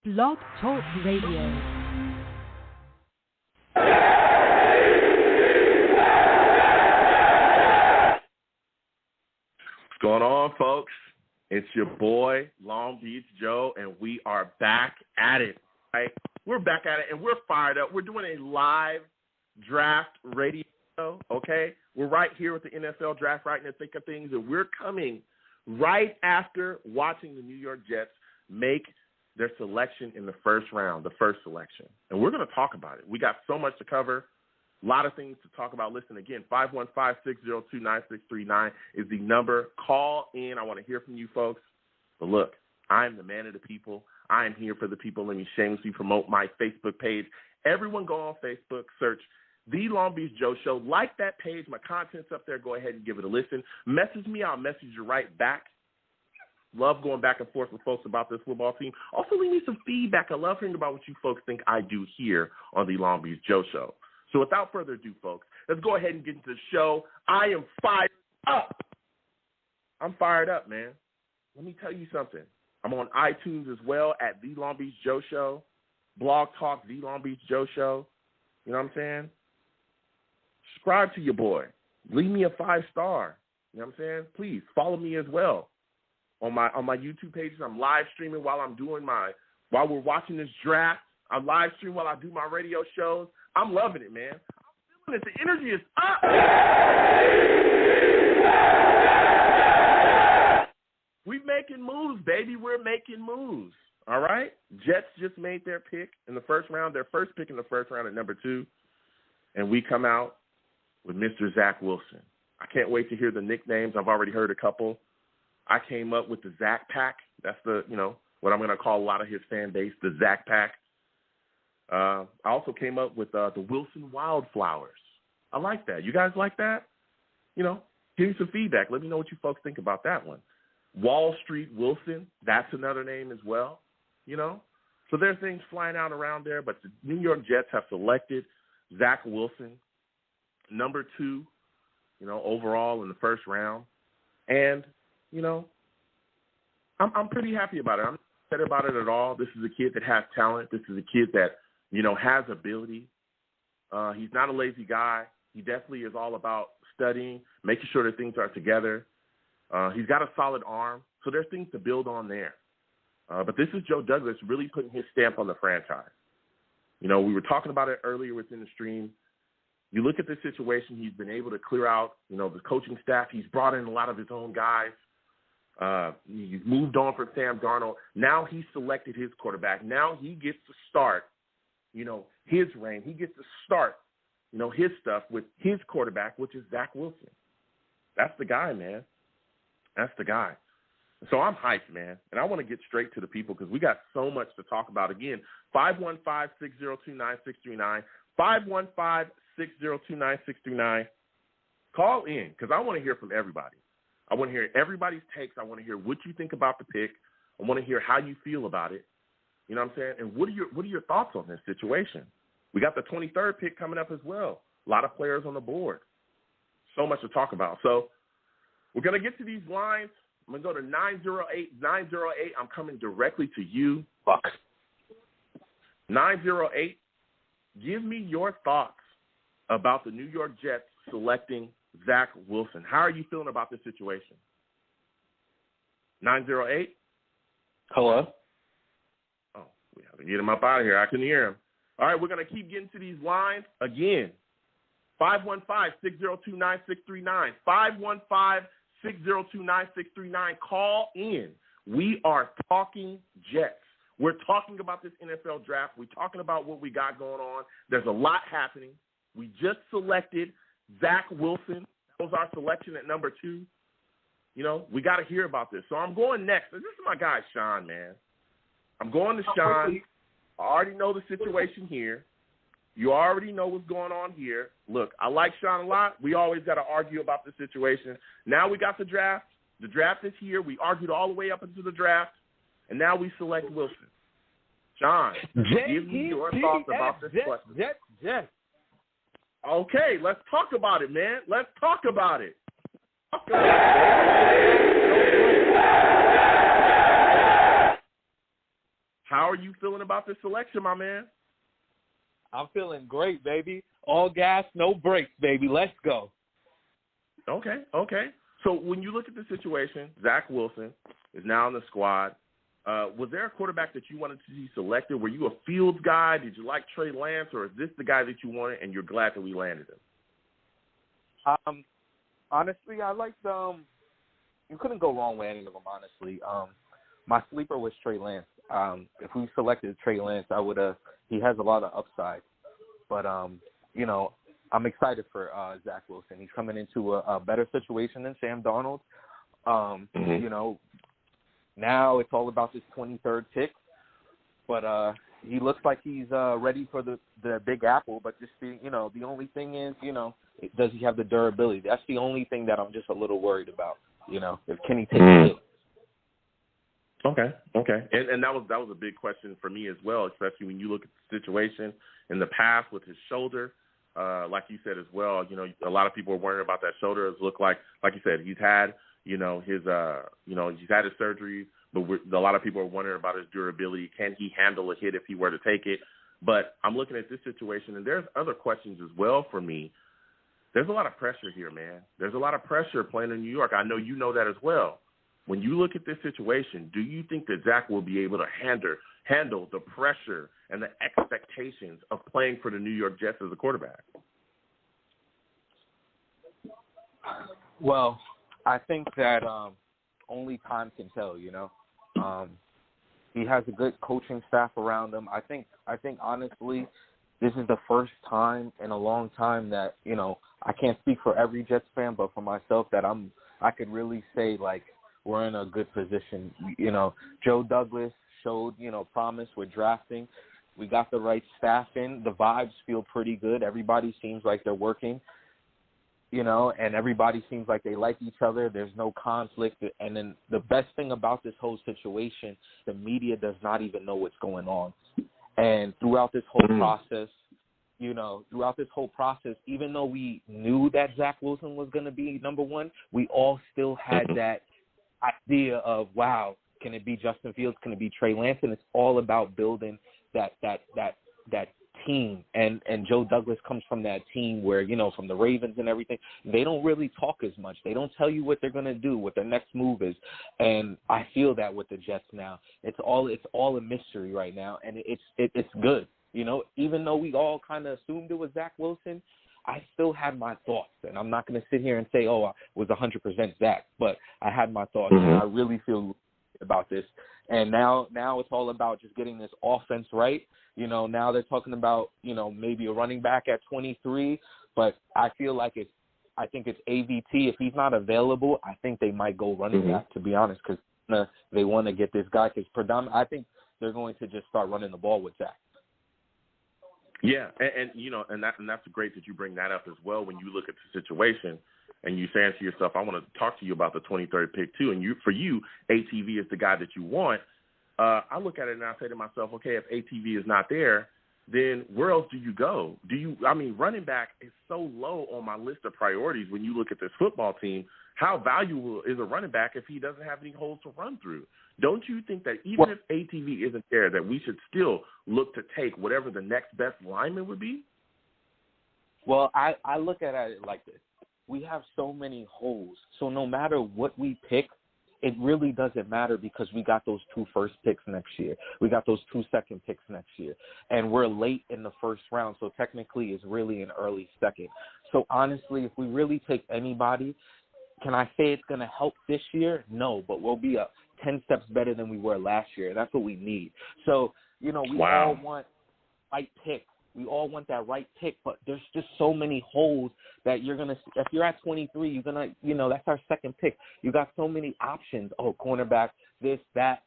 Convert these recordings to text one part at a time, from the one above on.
Blog Talk Radio. What's going on, folks? It's your boy, Long Beach Joe, and we are back at it, right? We're back at it, and we're fired up. We're doing a live draft radio show, okay? We're right here with the NFL draft, right in the thick of things, and we're coming right after watching the New York Jets make their selection in the first round, the first selection. And we're going to talk about it. We got so much to cover, a lot of things to talk about. Listen, again, 515-602-9639 is the number. Call in. I want to hear from you folks. But look, I'm the man of the people. I am here for the people. Let me shamelessly promote my Facebook page. Everyone go on Facebook, search The Long Beach Joe Show. Like that page. My content's up there. Go ahead and give it a listen. Message me. I'll message you right back. Love going back and forth with folks about this football team. Also, leave me some feedback. I love hearing about what you folks think I do here on the Long Beach Joe Show. So without further ado, folks, let's go ahead and get into the show. I am fired up. I'm fired up, man. Let me tell you something. I'm on iTunes as well at The Long Beach Joe Show. Blog Talk, The Long Beach Joe Show. You know what I'm saying? Subscribe to your boy. Leave me a 5-star. You know what I'm saying? Please follow me as well. On my YouTube pages, I'm live streaming while we're watching this draft. I'm live streaming while I do my radio shows. I'm loving it, man. I'm feeling it. The energy is up. We're making moves, baby. We're making moves. All right? Jets just made their pick in the first round, their first pick in the first round at number 2. And we come out with Mr. Zach Wilson. I can't wait to hear the nicknames. I've already heard a couple. I came up with the Zach Pack. That's what I'm going to call a lot of his fan base, the Zach Pack. I also came up with the Wilson Wildflowers. I like that. You guys like that? Give me some feedback. Let me know what you folks think about that one. Wall Street Wilson, that's another name as well, So there's things flying out around there, but the New York Jets have selected Zach Wilson, number 2, overall in the first round. And I'm pretty happy about it. I'm not upset about it at all. This is a kid that has talent. This is a kid that, has ability. He's not a lazy guy. He definitely is all about studying, making sure that things are together. He's got a solid arm, so there's things to build on there. But this is Joe Douglas really putting his stamp on the franchise. We were talking about it earlier within the stream. You look at this situation, he's been able to clear out, the coaching staff. He's brought in a lot of his own guys. He's moved on from Sam Darnold. Now he's selected his quarterback. Now he gets to start, his reign. He gets to start, his stuff with his quarterback, which is Zach Wilson. That's the guy, man. That's the guy. So I'm hyped, man. And I want to get straight to the people because we got so much to talk about. Again, 515-602-9639, 515-602-9639. Call in because I want to hear from everybody. I want to hear everybody's takes. I want to hear what you think about the pick. I want to hear how you feel about it. You know what I'm saying? And what are your thoughts on this situation? We got the 23rd pick coming up as well. A lot of players on the board. So much to talk about. So we're going to get to these lines. I'm going to go to 908. 908, I'm coming directly to you. Fuck. 908, give me your thoughts about the New York Jets selecting Zach Wilson. How are you feeling about this situation? 908? Hello? Oh, we have to get him up out of here. I couldn't hear him. All right, we're going to keep getting to these lines. Again, 515-602-9639. 515-602-9639. Call in. We are talking Jets. We're talking about this NFL draft. We're talking about what we got going on. There's a lot happening. We just selected Zach Wilson. That was our selection at number 2. We got to hear about this. So I'm going next. This is my guy, Sean, man. I'm going to Sean. I already know the situation here. You already know what's going on here. Look, I like Sean a lot. We always got to argue about the situation. Now we got the draft. The draft is here. We argued all the way up into the draft, and now we select Wilson. Sean, give me your thoughts about this question. Jets. Okay, let's talk about it, man. Let's talk about it. how are you feeling about this selection, my man? I'm feeling great, baby. All gas, no brakes, baby. Let's go. Okay. So when you look at the situation, Zach Wilson is now in the squad. Was there a quarterback that you wanted to see selected? Were you a Fields guy? Did you like Trey Lance, or is this the guy that you wanted and you're glad that we landed him? Honestly, I liked you couldn't go wrong with any of them, honestly. My sleeper was Trey Lance. If we selected Trey Lance, he has a lot of upside. But, I'm excited for Zach Wilson. He's coming into a better situation than Sam Darnold. Now it's all about this 23rd pick. But he looks like he's ready for the Big Apple. But just the only thing is, does he have the durability? That's the only thing that I'm just a little worried about. If can he take it? Okay. And that was a big question for me as well, especially when you look at the situation in the past with his shoulder. Like you said as well, a lot of people are worried about that shoulder. It looked like you said, he's had, he's had his surgeries, but a lot of people are wondering about his durability. Can he handle a hit if he were to take it? But I'm looking at this situation, and there's other questions as well for me. There's a lot of pressure here, man. There's a lot of pressure playing in New York. I know you know that as well. When you look at this situation, do you think that Zach will be able to handle the pressure and the expectations of playing for the New York Jets as a quarterback? Well, I think that only time can tell, He has a good coaching staff around him. I think honestly, this is the first time in a long time that, I can't speak for every Jets fan, but for myself that I could really say, like, we're in a good position. Joe Douglas showed, promise with drafting. We got the right staff in. The vibes feel pretty good. Everybody seems like they're working, and everybody seems like they like each other. There's no conflict. And then the best thing about this whole situation, the media does not even know what's going on. And throughout this whole process, even though we knew that Zach Wilson was going to be number one, we all still had that idea of, wow, can it be Justin Fields? Can it be Trey Lance? And it's all about building that team. And Joe Douglas comes from that team where, from the Ravens and everything, they don't really talk as much. They don't tell you what they're going to do, what their next move is. And I feel that with the Jets now. It's all a mystery right now, and it's good. Even though we all kind of assumed it was Zach Wilson, I still had my thoughts, and I'm not going to sit here and say, it was 100% Zach, but I had my thoughts, and I really feel about this. And now it's all about just getting this offense right. Now they're talking about, maybe a running back at 23, but I feel like I think it's AVT. If he's not available, I think they might go running back, to be honest, because they want to get this guy, because I think they're going to just start running the ball with Zach. Yeah, and that's great that you bring that up as well when you look at the situation and you saying to yourself, I want to talk to you about the 23rd pick too. And for you, ATV is the guy that you want. I look at it and I say to myself, okay, if ATV is not there, then where else do you go? Running back is so low on my list of priorities when you look at this football team. How valuable is a running back if he doesn't have any holes to run through? Don't you think that even if ATV isn't there, that we should still look to take whatever the next best lineman would be? Well, I look at it like this. We have so many holes. So no matter what we pick, it really doesn't matter because we got those 2 first picks next year. We got those 2 second picks next year. And we're late in the first round, so technically it's really an early second. So honestly, if we really take anybody, can I say it's going to help this year? No, but we'll be 10 steps better than we were last year. That's what we need. So, we all want right pick. We all want that right pick, but there's just so many holes that you're going to – if you're at 23, you're going to – that's our second pick. You got so many options. Cornerback, this, that.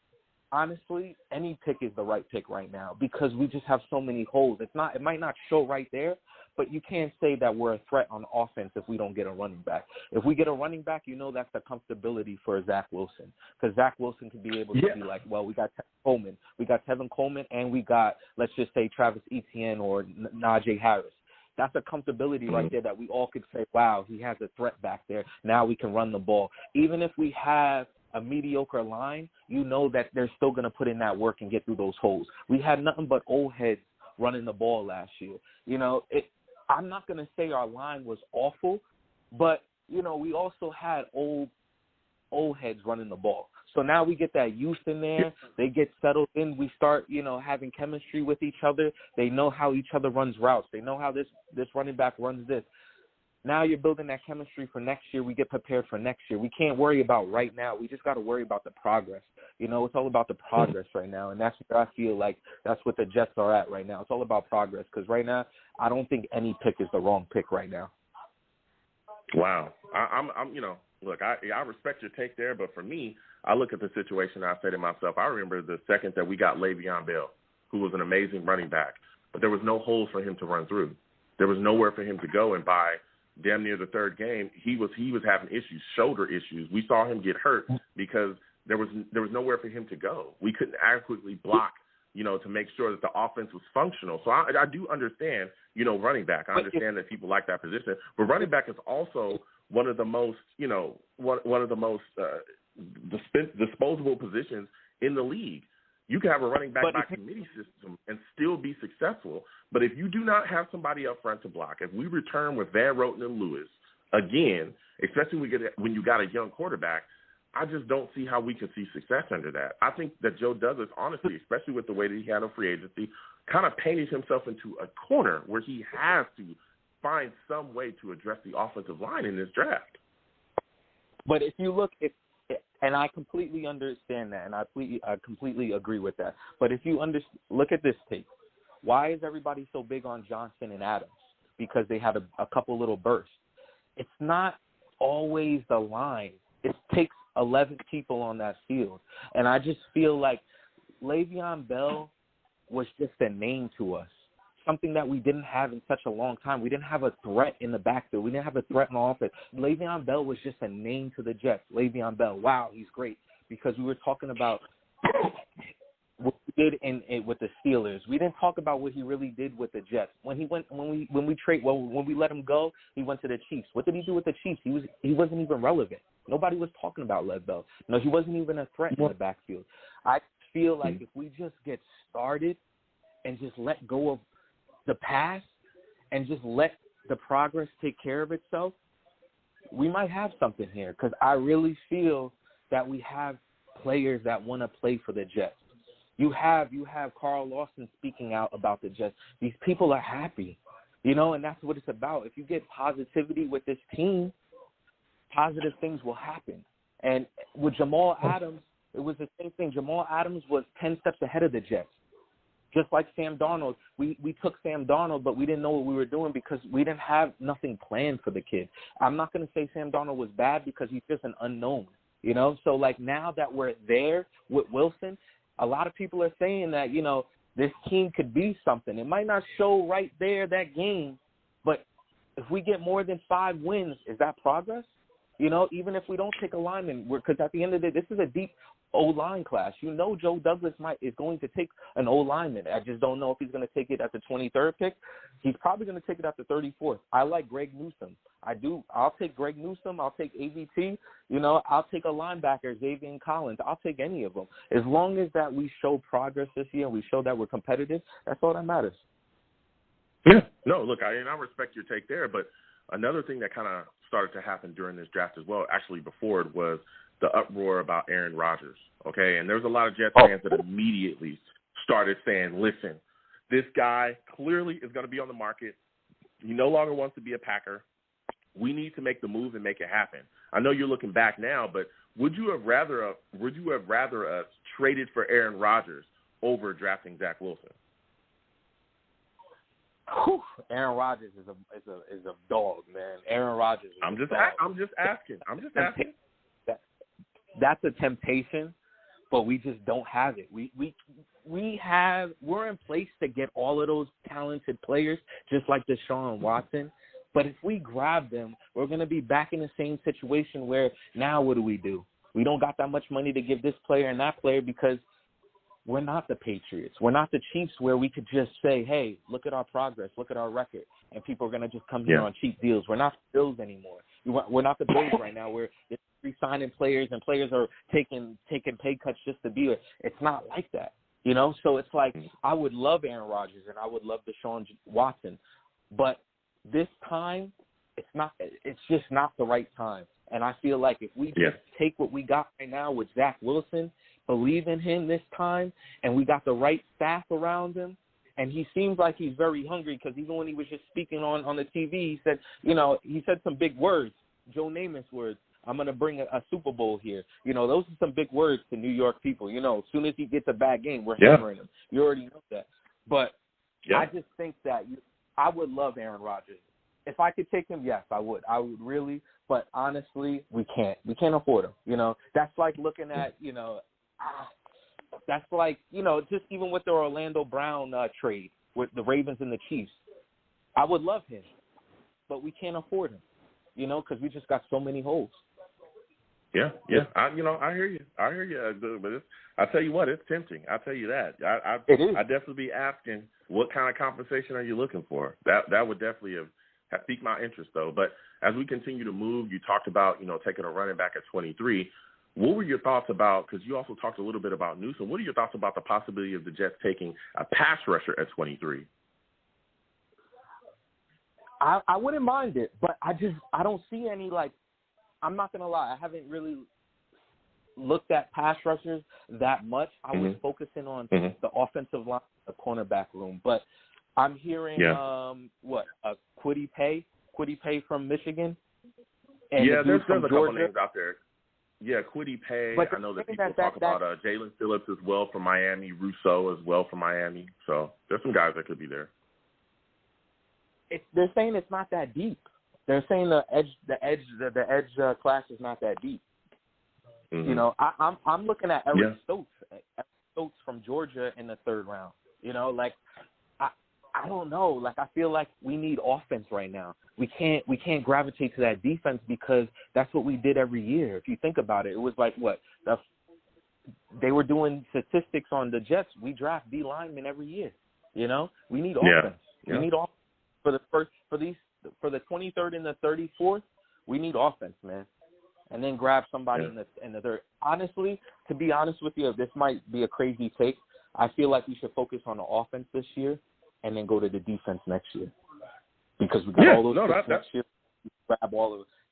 Honestly, any pick is the right pick right now because we just have so many holes. It might not show right there, but you can't say that we're a threat on offense if we don't get a running back. If we get a running back, that's the comfortability for Zach Wilson because Zach Wilson can be able to be like, well, we got Tevin Coleman, and we got, let's just say, Travis Etienne or Najee Harris. That's a comfortability right there that we all could say, wow, he has a threat back there. Now we can run the ball. Even if we have a mediocre line, you know that they're still going to put in that work and get through those holes. We had nothing but old heads running the ball last year. You know, I'm not going to say our line was awful, but, you know, we also had old heads running the ball. So now we get that youth in there. They get settled in. We start, you know, having chemistry with each other. They know how each other runs routes. They know how this running back runs this. Now you're building that chemistry for next year. We get prepared for next year. We can't worry about right now. We just got to worry about the progress. You know, it's all about the progress right now, and that's where I feel like that's what the Jets are at right now. It's all about progress because right now I don't think any pick is the wrong pick right now. Wow. I'm you know, look, I respect your take there, but for me, I look at the situation and I say to myself, I remember the second that we got Le'Veon Bell, who was an amazing running back, but there was no holes for him to run through. There was nowhere for him to go, and by damn near the third game, he was having issues, shoulder issues. We saw him get hurt because there was nowhere for him to go. We couldn't adequately block, you know, to make sure that the offense was functional. So I do understand, you know, running back. I understand that people like that position, but running back is also one of the most, you know, one of the most disposable positions in the league. You can have a running back by committee system and still be successful. But if you do not have somebody up front to block, if we return with Van Roten and Lewis again, especially when you got a young quarterback, I just don't see how we can see success under that. I think that Joe Douglas, honestly, especially with the way that he handled free agency, kind of painted himself into a corner where he has to find some way to address the offensive line in this draft. But if you look, and I completely understand that, and I completely agree with that. But if you look at this tape, why is everybody so big on Johnson and Adams? Because they had a couple little bursts. It's not always the line. It takes 11 people on that field. And I just feel like Le'Veon Bell was just a name to us, something that we didn't have in such a long time. We didn't have a threat in the backfield. We didn't have a threat in the offense. Le'Veon Bell was just a name to the Jets. Le'Veon Bell, wow, he's great. Because we were talking about what he did with the Steelers. We didn't talk about what he really did with the Jets. When we let him go, he went to the Chiefs. What did he do with the Chiefs? He wasn't even relevant. Nobody was talking about Lev Bell. No, he wasn't even a threat in the backfield. I feel like if we just get started and just let go of the past and just let the progress take care of itself, we might have something here because I really feel that we have players that want to play for the Jets. You have Carl Lawson speaking out about the Jets. These people are happy, you know, and that's what it's about. If you get positivity with this team, positive things will happen. And with Jamal Adams, it was the same thing. Jamal Adams was 10 steps ahead of the Jets. Just like Sam Darnold, we took Sam Darnold, but we didn't know what we were doing because we didn't have nothing planned for the kid. I'm not going to say Sam Darnold was bad because he's just an unknown, you know? So, like, now that we're there with Wilson, a lot of people are saying that, you know, this team could be something. It might not show right there that game, but if we get more than 5 wins, is that progress? You know, even if we don't take a lineman, because at the end of the day, this is a deep O-line class. You know Joe Douglas is going to take an O-lineman. I just don't know if he's going to take it at the 23rd pick. He's probably going to take it at the 34th. I like Greg Newsome. I do. I'll take Greg Newsome. I'll take AVT. You know, I'll take a linebacker, Xavier Collins. I'll take any of them. As long as that we show progress this year and we show that we're competitive, that's all that matters. Yeah. No, look, I respect your take there, but another thing that kind of started to happen during this draft as well, actually before it, was the uproar about Aaron Rodgers, okay? And there's a lot of Jets fans that immediately started saying, listen, this guy clearly is going to be on the market. He no longer wants to be a Packer. We need to make the move and make it happen. I know you're looking back now, but would you have rather us traded for Aaron Rodgers over drafting Zach Wilson? Whew. Aaron Rodgers is a dog, man. Aaron Rodgers. I'm just asking. That's a temptation, but we just don't have it. We're in place to get all of those talented players, just like Deshaun Watson. But if we grab them, we're going to be back in the same situation where now what do? We don't got that much money to give this player and that player because we're not the Patriots. We're not the Chiefs where we could just say, hey, look at our progress, look at our record, and people are going to just come here on cheap deals. We're not the Bills anymore. We're not the Bills right now. We're re-signing players, and players are taking pay cuts just to be there. It's not like that, you know. So it's like I would love Aaron Rodgers and I would love Deshaun Watson, but this time it's just not the right time. And I feel like if we just take what we got right now with Zach Wilson, believe in him this time, and we got the right staff around him, and he seems like he's very hungry, because even when he was just speaking on the TV, he said, you know, he said some big words, Joe Namath's words. I'm going to bring a Super Bowl here. You know, those are some big words to New York people. You know, as soon as he gets a bad game, we're hammering him. You already know that. But I just think that I would love Aaron Rodgers. If I could take him, yes, I would. I would really. But honestly, we can't. We can't afford him. You know, that's like looking at, you know, that's like, you know, just even with the Orlando Brown trade with the Ravens and the Chiefs. I would love him, but we can't afford him, you know, because we just got so many holes. Yeah. I hear you. But I tell you what, it's tempting. I'll tell you that. It is. I'd definitely be asking, what kind of compensation are you looking for? That would definitely have piqued my interest, though. But as we continue to move, you talked about, you know, taking a running back at 23. What were your thoughts about, because you also talked a little bit about Newsom, what are your thoughts about the possibility of the Jets taking a pass rusher at 23? I wouldn't mind it, but I don't see any, like, I'm not going to lie, I haven't really looked at pass rushers that much. I was focusing on the offensive line, the cornerback room. But I'm hearing, Kwity Paye from Michigan. And there's a couple names out there. Yeah, Kwity Paye. But I know that people talk about Jalen Phillips as well from Miami, Rousseau as well from Miami. So there's some guys that could be there. They're saying it's not that deep. They're saying the edge class is not that deep. You know, I'm looking at Eric Stokes from Georgia in the third round. You know, like I don't know. Like, I feel like we need offense right now. We can't gravitate to that defense, because that's what we did every year. If you think about it, it was like they were doing statistics on the Jets. We draft D linemen every year. You know, we need offense. We need offense for the 23rd and the 34th. We need offense, man. And then grab somebody in the third. Honestly, to be honest with you, this might be a crazy take. I feel like we should focus on the offense this year and then go to the defense next year, because we got all those picks next year. Grab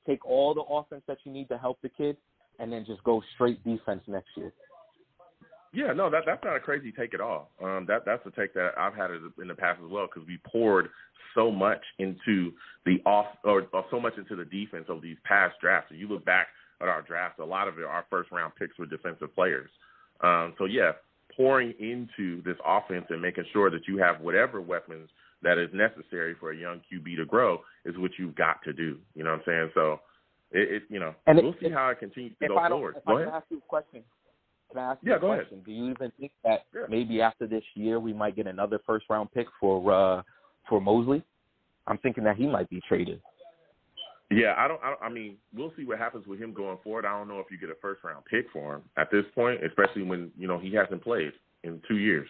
take all the offense that you need to help the kid, and then just go straight defense next year. Yeah, no, that's not a crazy take at all. That's a take that I've had in the past as well, because we poured so much into so much into the defense of these past drafts. If you look back at our drafts, a lot of our first round picks were defensive players. Pouring into this offense and making sure that you have whatever weapons that is necessary for a young QB to grow is what you've got to do. You know what I'm saying? So we'll see how it continues to go forward. Go ahead. Can I ask you a question? Go ahead. Do you even think that maybe after this year we might get another first round pick for Mosley? I'm thinking that he might be traded. Yeah, I mean, we'll see what happens with him going forward. I don't know if you get a first round pick for him at this point, especially when, you know, he hasn't played in 2 years.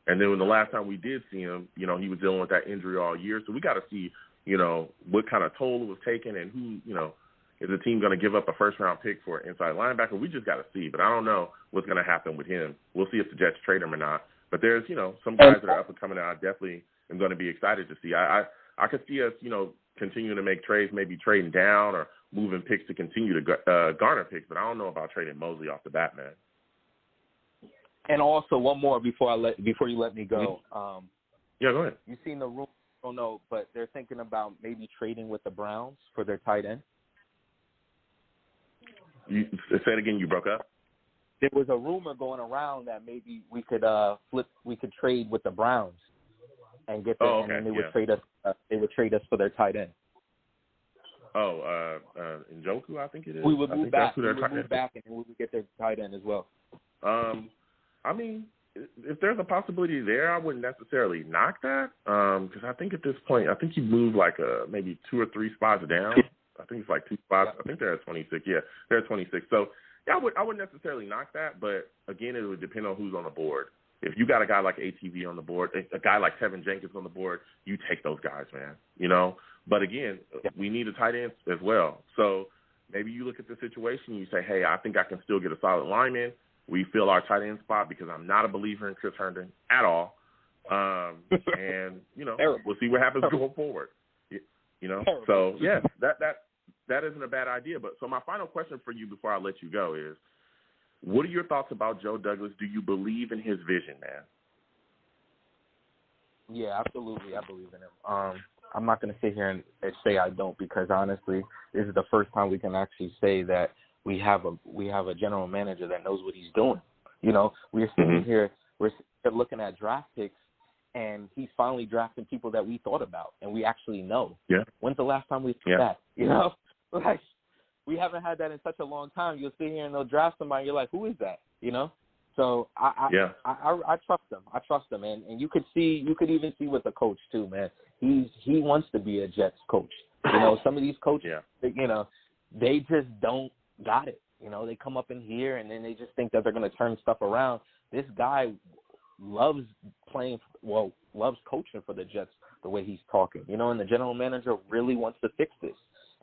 And then when the last time we did see him, you know, he was dealing with that injury all year. So we got to see, you know, what kind of toll it was taken, and who, you know, is the team going to give up a first round pick for an inside linebacker? We just got to see. But I don't know what's going to happen with him. We'll see if the Jets trade him or not. But there's, you know, some guys that are up and coming out I definitely am going to be excited to see. I could see us, you know, continuing to make trades, maybe trading down or moving picks to continue to garner picks. But I don't know about trading Mosley off the bat, man. And also one more before you let me go. Yeah, go ahead. You've seen the rumor, I don't know, but they're thinking about maybe trading with the Browns for their tight end. Say it again. You broke up. There was a rumor going around that maybe we could trade with the Browns and get them, and then they would trade us. They would trade us for their tight end. Njoku, I think it is. We would move back. We would move back, and then we would get their tight end as well. I mean, if there's a possibility there, I wouldn't necessarily knock that, because I think at this point, I think you move like maybe 2 or 3 spots down. I think it's like 2 spots. I think they're at 26. Yeah, they're at 26. So, yeah, I wouldn't necessarily knock that, but again, it would depend on who's on the board. If you got a guy like ATV on the board, a guy like Tevin Jenkins on the board, you take those guys, man, you know. But, again, we need a tight end as well. So maybe you look at the situation and you say, hey, I think I can still get a solid lineman. We fill our tight end spot because I'm not a believer in Chris Herndon at all. And, you know, we'll see what happens going forward. You know, so, yeah, that isn't a bad idea. But so my final question for you before I let you go is, what are your thoughts about Joe Douglas? Do you believe in his vision, man? Yeah, absolutely. I believe in him. I'm not going to sit here and say I don't, because honestly, this is the first time we can actually say that we have a general manager that knows what he's doing. You know, we're sitting here, we're looking at draft picks, and he's finally drafting people that we thought about and we actually know. Yeah. When's the last time we did that? You know, like, we haven't had that in such a long time. You'll sit here and they'll draft somebody, and you're like, who is that? You know? So I trust him. I trust him, and you could even see with the coach too, man. He wants to be a Jets coach. You know, some of these coaches, you know, they just don't got it. You know, they come up in here and then they just think that they're going to turn stuff around. This guy loves coaching for the Jets the way he's talking. You know, and the general manager really wants to fix this.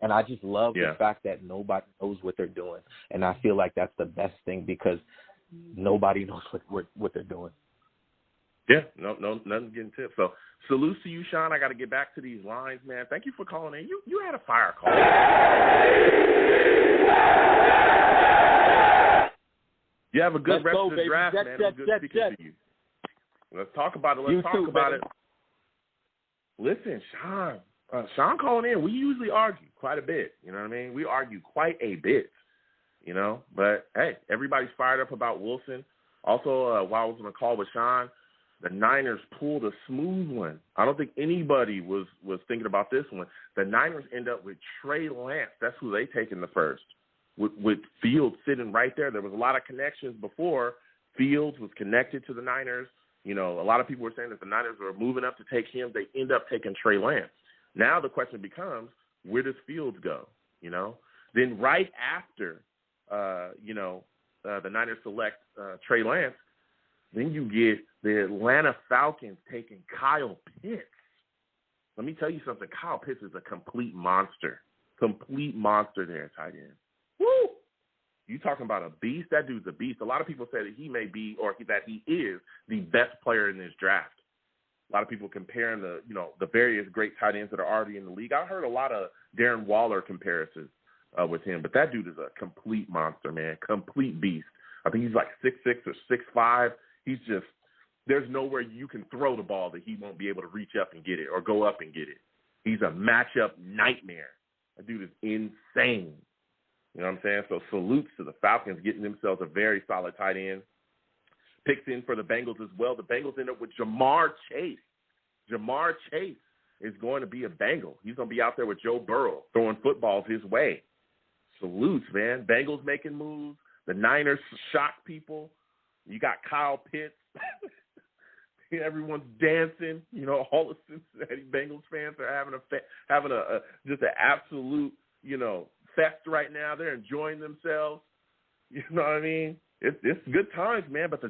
And I just love the fact that nobody knows what they're doing. And I feel like that's the best thing, because nobody knows what they're doing. Yeah, no, nothing getting tipped. So salute to you, Sean. I got to get back to these lines, man. Thank you for calling in. You had a fire call. You have a good rest of the draft, man. It was good speaking to you. Let's talk about it. Let's talk about it. Listen, Sean calling in, we usually argue quite a bit. You know what I mean? We argue quite a bit, you know. But, hey, everybody's fired up about Wilson. Also, while I was on a call with Sean, the Niners pulled a smooth one. I don't think anybody was thinking about this one. The Niners end up with Trey Lance. That's who they take in the first, with Fields sitting right there. There was a lot of connections before. Fields was connected to the Niners. You know, a lot of people were saying that the Niners were moving up to take him. They end up taking Trey Lance. Now the question becomes, where does Fields go? You know, then right after, the Niners select Trey Lance, then you get the Atlanta Falcons taking Kyle Pitts. Let me tell you something. Kyle Pitts is a complete monster there, tight end. Woo! You talking about a beast? That dude's a beast. A lot of people say that he may be, or that he is, the best player in this draft. A lot of people comparing the various great tight ends that are already in the league. I heard a lot of Darren Waller comparisons with him, but that dude is a complete monster, man, complete beast. I think he's like 6'6" or 6'5". He's just, there's nowhere you can throw the ball that he won't be able to reach up and get it or go up and get it. He's a matchup nightmare. That dude is insane. You know what I'm saying? So salutes to the Falcons getting themselves a very solid tight end. Picks in for the Bengals as well. The Bengals end up with Jamar Chase. Jamar Chase is going to be a Bengal. He's going to be out there with Joe Burrow throwing footballs his way. Salutes, man. Bengals making moves. The Niners shock people. You got Kyle Pitts. Everyone's dancing. You know, all the Cincinnati Bengals fans are having just an absolute, fest right now. They're enjoying themselves. You know what I mean? It's good times, man. But the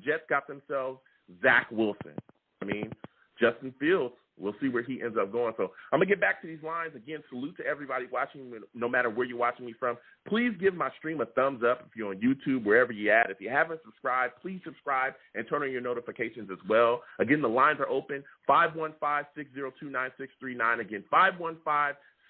Jets got themselves Zach Wilson. I mean, Justin Fields. We'll see where he ends up going. So I'm going to get back to these lines. Again, salute to everybody watching, no matter where you're watching me from. Please give my stream a thumbs up if you're on YouTube, wherever you're at. If you haven't subscribed, please subscribe and turn on your notifications as well. Again, the lines are open, 515-602-9639. Again,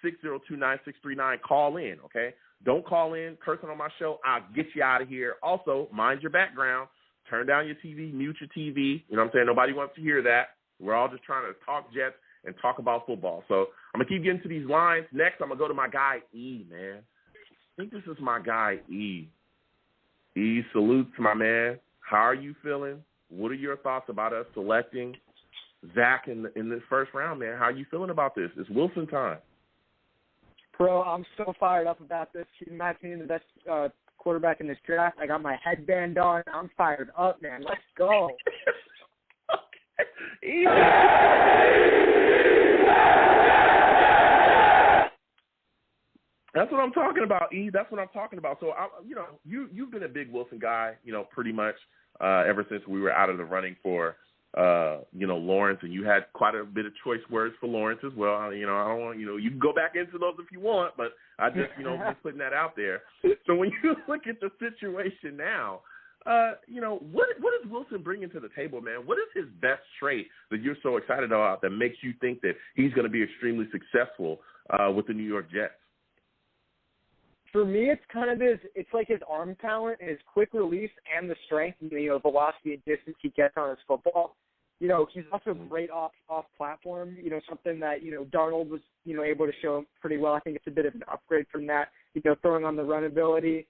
515-602-9639. Call in, okay? Don't call in cursing on my show. I'll get you out of here. Also, mind your background. Turn down your TV, mute your TV. You know what I'm saying? Nobody wants to hear that. We're all just trying to talk Jets and talk about football. So I'm going to keep getting to these lines. Next, I'm going to go to my guy, E, man. I think this is my guy, E. E, salute to my man. How are you feeling? What are your thoughts about us selecting Zach in this first round, man? How are you feeling about this? It's Wilson time. Bro, I'm so fired up about this. He's my opinion the best quarterback in this draft. I got my headband on. I'm fired up, man. Let's go. That's what I'm talking about, E. That's what I'm talking about. So, you've been a big Wilson guy, pretty much ever since we were out of the running for, Lawrence, and you had quite a bit of choice words for Lawrence as well. I don't want, you can go back into those if you want, but I just, just putting that out there. So when you look at the situation now, what is Wilson bringing to the table, man? What is his best trait that you're so excited about that makes you think that he's going to be extremely successful with the New York Jets? For me, it's kind of it's like his arm talent, his quick release, and the strength, velocity and distance he gets on his football. He's also great off platform, something that, Darnold was, able to show pretty well. I think it's a bit of an upgrade from that, throwing on the run ability.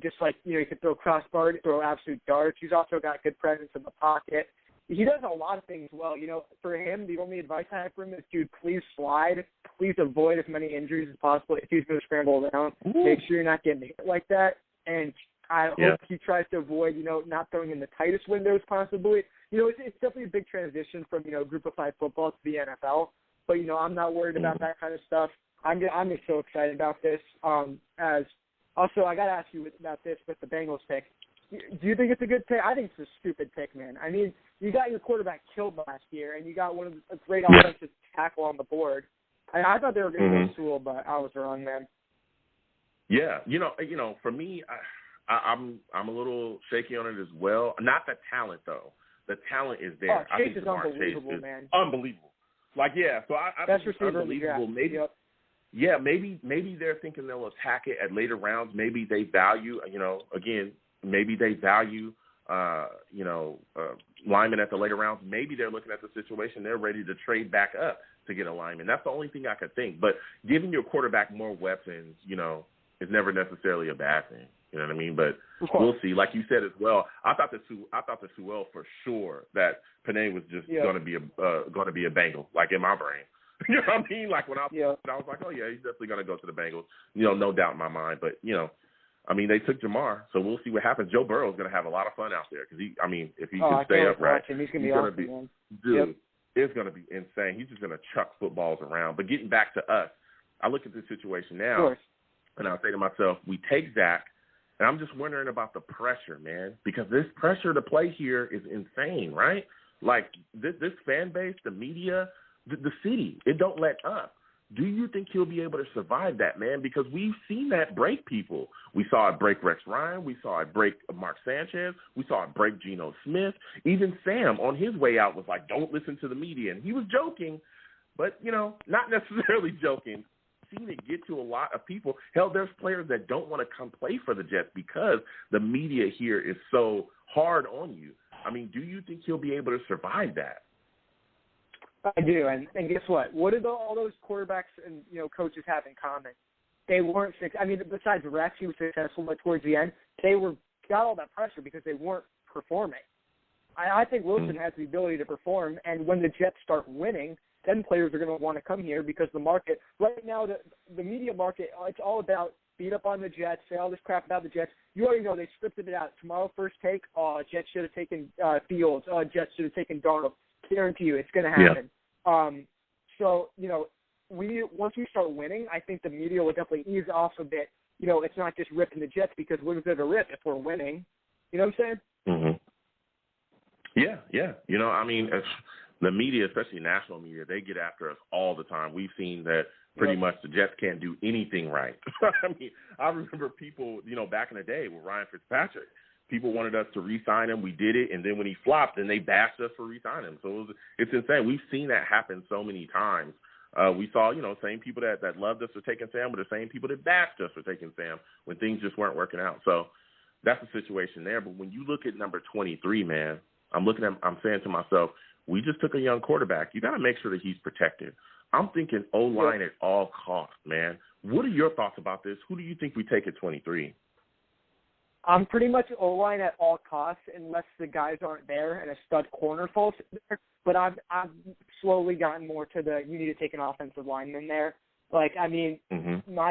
Just like, he could throw crossbar, throw absolute darts. He's also got good presence in the pocket. He does a lot of things well. For him, the only advice I have for him is, dude, please slide. Please avoid as many injuries as possible. If he's going to scramble around, make sure you're not getting hit like that. And I hope he tries to avoid, not throwing in the tightest windows possibly. It's definitely a big transition from, Group of 5 football to the NFL. But, I'm not worried about that kind of stuff. I'm just so excited about this. Also, I got to ask you about this with the Bengals pick. Do you think it's a good pick? I think it's a stupid pick, man. I mean, you got your quarterback killed last year, and you got one of a great offensive tackle on the board. I thought they were going to go Sewell, but I was wrong, man. Yeah, for me, I'm a little shaky on it as well. Not the talent though. The talent is there. Oh, Chase is unbelievable, man. Unbelievable. So I best think it's receiver in the draft. Maybe. Yep. Yeah, maybe they're thinking they'll attack it at later rounds. Maybe they value, linemen at the later rounds. Maybe they're looking at the situation. They're ready to trade back up to get a lineman. That's the only thing I could think. But giving your quarterback more weapons, is never necessarily a bad thing. You know what I mean? But we'll see. Like you said as well, I thought the Sewell for sure that Panay was just going to be a Bengal, like in my brain. You know what I mean? Like when I was like, oh yeah, he's definitely going to go to the Bengals. No doubt in my mind. But they took Jamar, so we'll see what happens. Joe Burrow's going to have a lot of fun out there because if he can stay upright, he's going to be awesome, dude. It's going to be insane. He's just going to chuck footballs around. But getting back to us, I look at this situation now, and I say to myself, we take Zach, and I'm just wondering about the pressure, man, because this pressure to play here is insane, right? Like this fan base, the media, the city, it don't let up. Do you think he'll be able to survive that, man? Because we've seen that break people. We saw it break Rex Ryan. We saw it break Mark Sanchez. We saw it break Geno Smith. Even Sam on his way out was like, don't listen to the media. And he was joking, but, not necessarily joking. Seen it get to a lot of people. Hell, there's players that don't want to come play for the Jets because the media here is so hard on you. I mean, do you think he'll be able to survive that? I do, and guess what? What did all those quarterbacks and coaches have in common? They weren't. Besides Rex, he was successful, but towards the end, they got all that pressure because they weren't performing. I think Wilson has the ability to perform, and when the Jets start winning, then players are going to want to come here because the market right now, the media market, it's all about beat up on the Jets, say all this crap about the Jets. You already know they scripted it out. Tomorrow, first take, Jets should have taken Fields. Jets should have taken Darnold. Guarantee you, it's going to happen. So once we start winning, I think the media will definitely ease off a bit. It's not just ripping the Jets because we're going to rip if we're winning. You know what I'm saying? Yeah. The media, especially national media, they get after us all the time. We've seen that pretty much the Jets can't do anything right. I remember people, back in the day with Ryan Fitzpatrick. People wanted us to re-sign him. We did it, and then when he flopped, then they bashed us for re-signing him. So it's insane. We've seen that happen so many times. We saw, same people that loved us for taking Sam were the same people that bashed us for taking Sam when things just weren't working out. So that's the situation there. But when you look at number 23, man, I'm saying to myself, we just took a young quarterback. You got to make sure that he's protected. I'm thinking O-line at all costs, man. What are your thoughts about this? Who do you think we take at 23? I'm pretty much O-line at all costs unless the guys aren't there and a stud corner falls there. But I've slowly gotten more to you need to take an offensive lineman there. My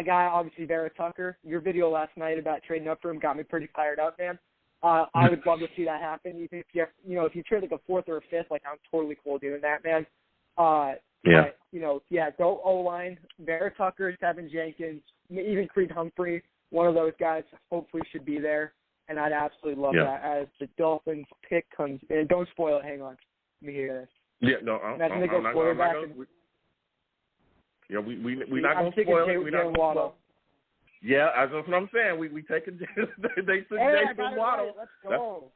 guy, obviously, VERA-TUCKER. Your video last night about trading up for him got me pretty fired up, man. I would love to see that happen. Even if if you trade like a fourth or a fifth, I'm totally cool doing that, man. Go O-line, VERA-TUCKER, Tevin Jenkins, even Creed Humphrey. One of those guys hopefully should be there. and I'd absolutely love that as the Dolphins pick comes in. Don't spoil it. Hang on. Let me hear this. Yeah, no, Imagine they go quarterback. We're not going to spoil it. We're not going to spoil it. Yeah, that's what I'm saying. We taking they took Jalen Waddle. Let's go.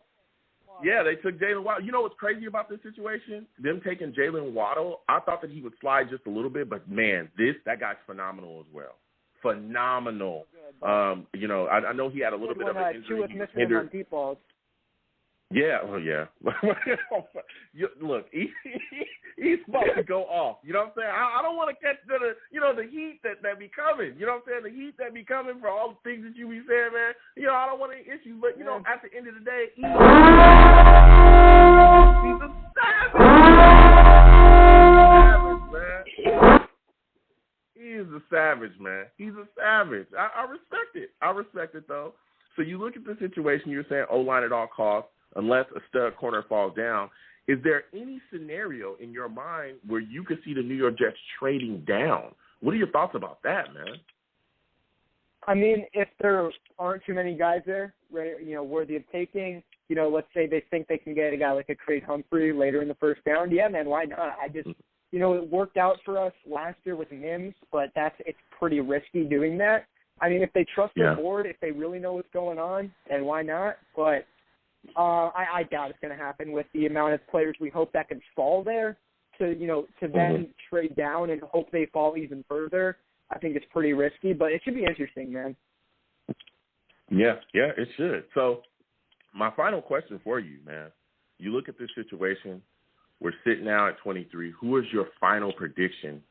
Yeah, they took Jalen Waddle. You know what's crazy about this situation? Them taking Jalen Waddle, I thought that he would slide just a little bit, but man, that guy's phenomenal as well. Phenomenal. You know, I know he had a little bit of an injury. He was missing him on deep balls. Yeah, well, yeah. Look, he's supposed to go off. You know what I'm saying? I don't want to catch the heat that be coming. You know what I'm saying? The heat that be coming for all the things that you be saying, man. You know, I don't want any issues, but, you know, at the end of the day, he's a savage. Man. He is a savage, man. He's a savage. I respect it. I respect it, though. So you look at the situation, you're saying O-line at all costs, unless a stud corner falls down. Is there any scenario in your mind where you could see the New York Jets trading down? What are your thoughts about that, man? I mean, if there aren't too many guys there, worthy of taking, let's say they think they can get a guy like a Creed Humphrey later in the first round, yeah, man, why not? It worked out for us last year with Mims, but it's pretty risky doing that. I mean, if they trust their board, if they really know what's going on, then why not? But I doubt it's going to happen with the amount of players we hope that can fall there to then trade down and hope they fall even further. I think it's pretty risky, but it should be interesting, man. Yeah, it should. So my final question for you, man, you look at this situation, we're sitting now at 23. Who is your final prediction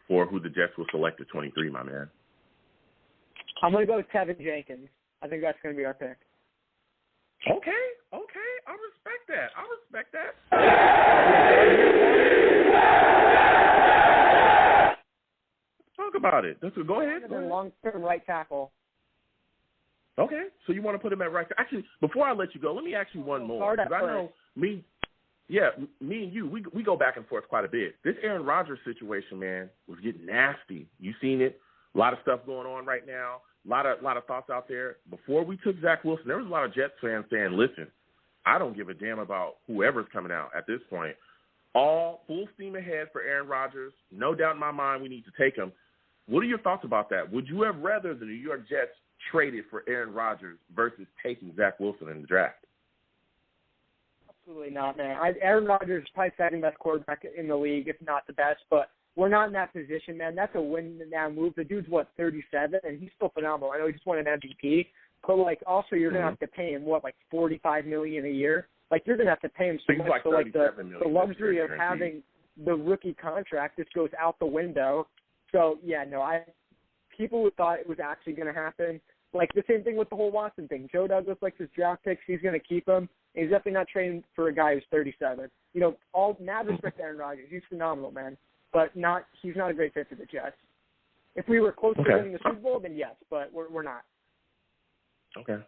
for who the Jets will select at 23, my man? I'm going to go with Tevin Jenkins. I think that's going to be our pick. Okay. I respect that. Talk about it. Go ahead. Long-term right tackle. Okay. So you want to put him at right tackle. Actually, before I let you go, let me ask you one more. Because I know me and you, we go back and forth quite a bit. This Aaron Rodgers situation, man, was getting nasty. You seen it. A lot of stuff going on right now. A lot of thoughts out there. Before we took Zach Wilson, there was a lot of Jets fans saying, listen, I don't give a damn about whoever's coming out at this point. All full steam ahead for Aaron Rodgers. No doubt in my mind we need to take him. What are your thoughts about that? Would you have rather the New York Jets traded for Aaron Rodgers versus taking Zach Wilson in the draft? Absolutely not, man. Aaron Rodgers is probably second best quarterback in the league, if not the best, but we're not in that position, man. That's a win-now move. The dude's, 37, and he's still phenomenal. I know he just won an MVP, but, also you're going to have to pay him, $45 million a year? You're going to have to pay him so much. So, the luxury of having the rookie contract just goes out the window. So, yeah, no, people thought it was actually going to happen. The same thing with the whole Watson thing. Joe Douglas likes his draft picks. He's going to keep them. He's definitely not trading for a guy who's 37. All mad respect to Aaron Rodgers. He's phenomenal, man. But he's not a great fit for the Jets. If we were close to winning the Super Bowl, then yes, but we're not. Okay.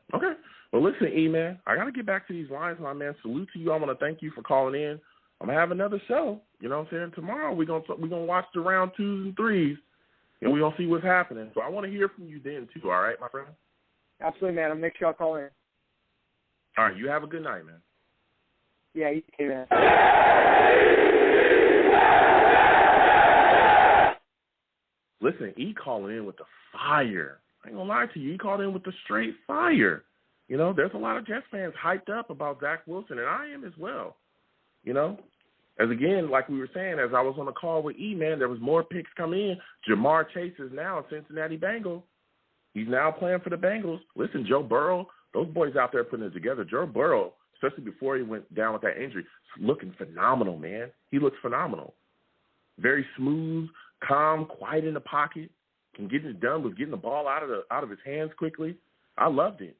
Well, listen, E-Man, I got to get back to these lines, my man. Salute to you. I want to thank you for calling in. I'm going to have another show. You know what I'm saying? Tomorrow we're gonna watch the round 2s and 3s, and we're going to see what's happening. So I want to hear from you then, too, all right, my friend? Absolutely, man. I'll make sure I'll call in. All right. You have a good night, man. Yeah, you too, man. Listen, E calling in with the fire. I ain't going to lie to you. He called in with the straight fire. There's a lot of Jets fans hyped up about Zach Wilson, and I am as well. As again, like we were saying, as I was on the call with E, man, there was more picks coming in. Jamar Chase is now a Cincinnati Bengal. He's now playing for the Bengals. Listen, Joe Burrow, those boys out there putting it together. Joe Burrow, especially before he went down with that injury, looking phenomenal, man. He looks phenomenal. Very smooth, calm, quiet in the pocket, can get it done with getting the ball out of his hands quickly. I loved it.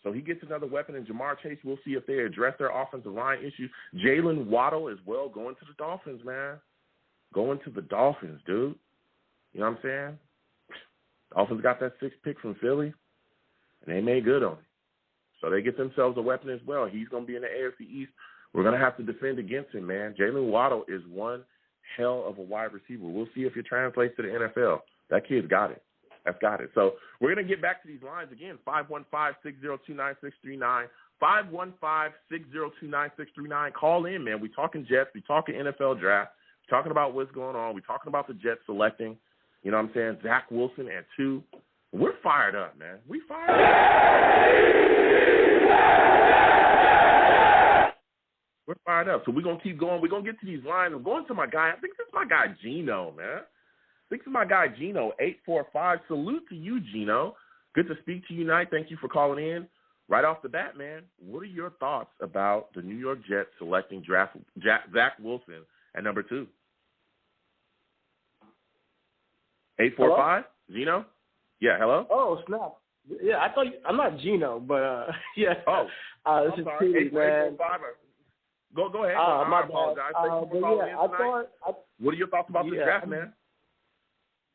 So he gets another weapon in Jamar Chase. We'll see if they address their offensive line issues. Jalen Waddle as well, going to the Dolphins, man. Going to the Dolphins, dude. You know what I'm saying? Dolphins got that 6th pick from Philly, and they made good on it. So they get themselves a weapon as well. He's going to be in the AFC East. We're going to have to defend against him, man. Jalen Waddle is one hell of a wide receiver. We'll see if it translates to the NFL. That kid's got it. That's got it. So we're going to get back to these lines again, 515-602-9639, 515-602-9639. Call in, man. We talking Jets. We talking NFL draft. We're talking about what's going on. We're talking about the Jets selecting, you know what I'm saying, Zach Wilson at 2. We're fired up, man. We fired up. We're fired up. So we're going to keep going. We're going to get to these lines. I'm going to my guy. I think this is my guy, Gino, man. This is my guy, Gino, 845. Salute to you, Gino. Good to speak to you tonight. Thank you for calling in. Right off the bat, man, what are your thoughts about the New York Jets selecting Zach Wilson at number 2? 845? Gino? Yeah, hello? Oh, snap. Yeah, I thought I'm not Gino, but yeah. Oh, this is Petey, man. 845. Go ahead. My I apologize. What are your thoughts about the draft, man?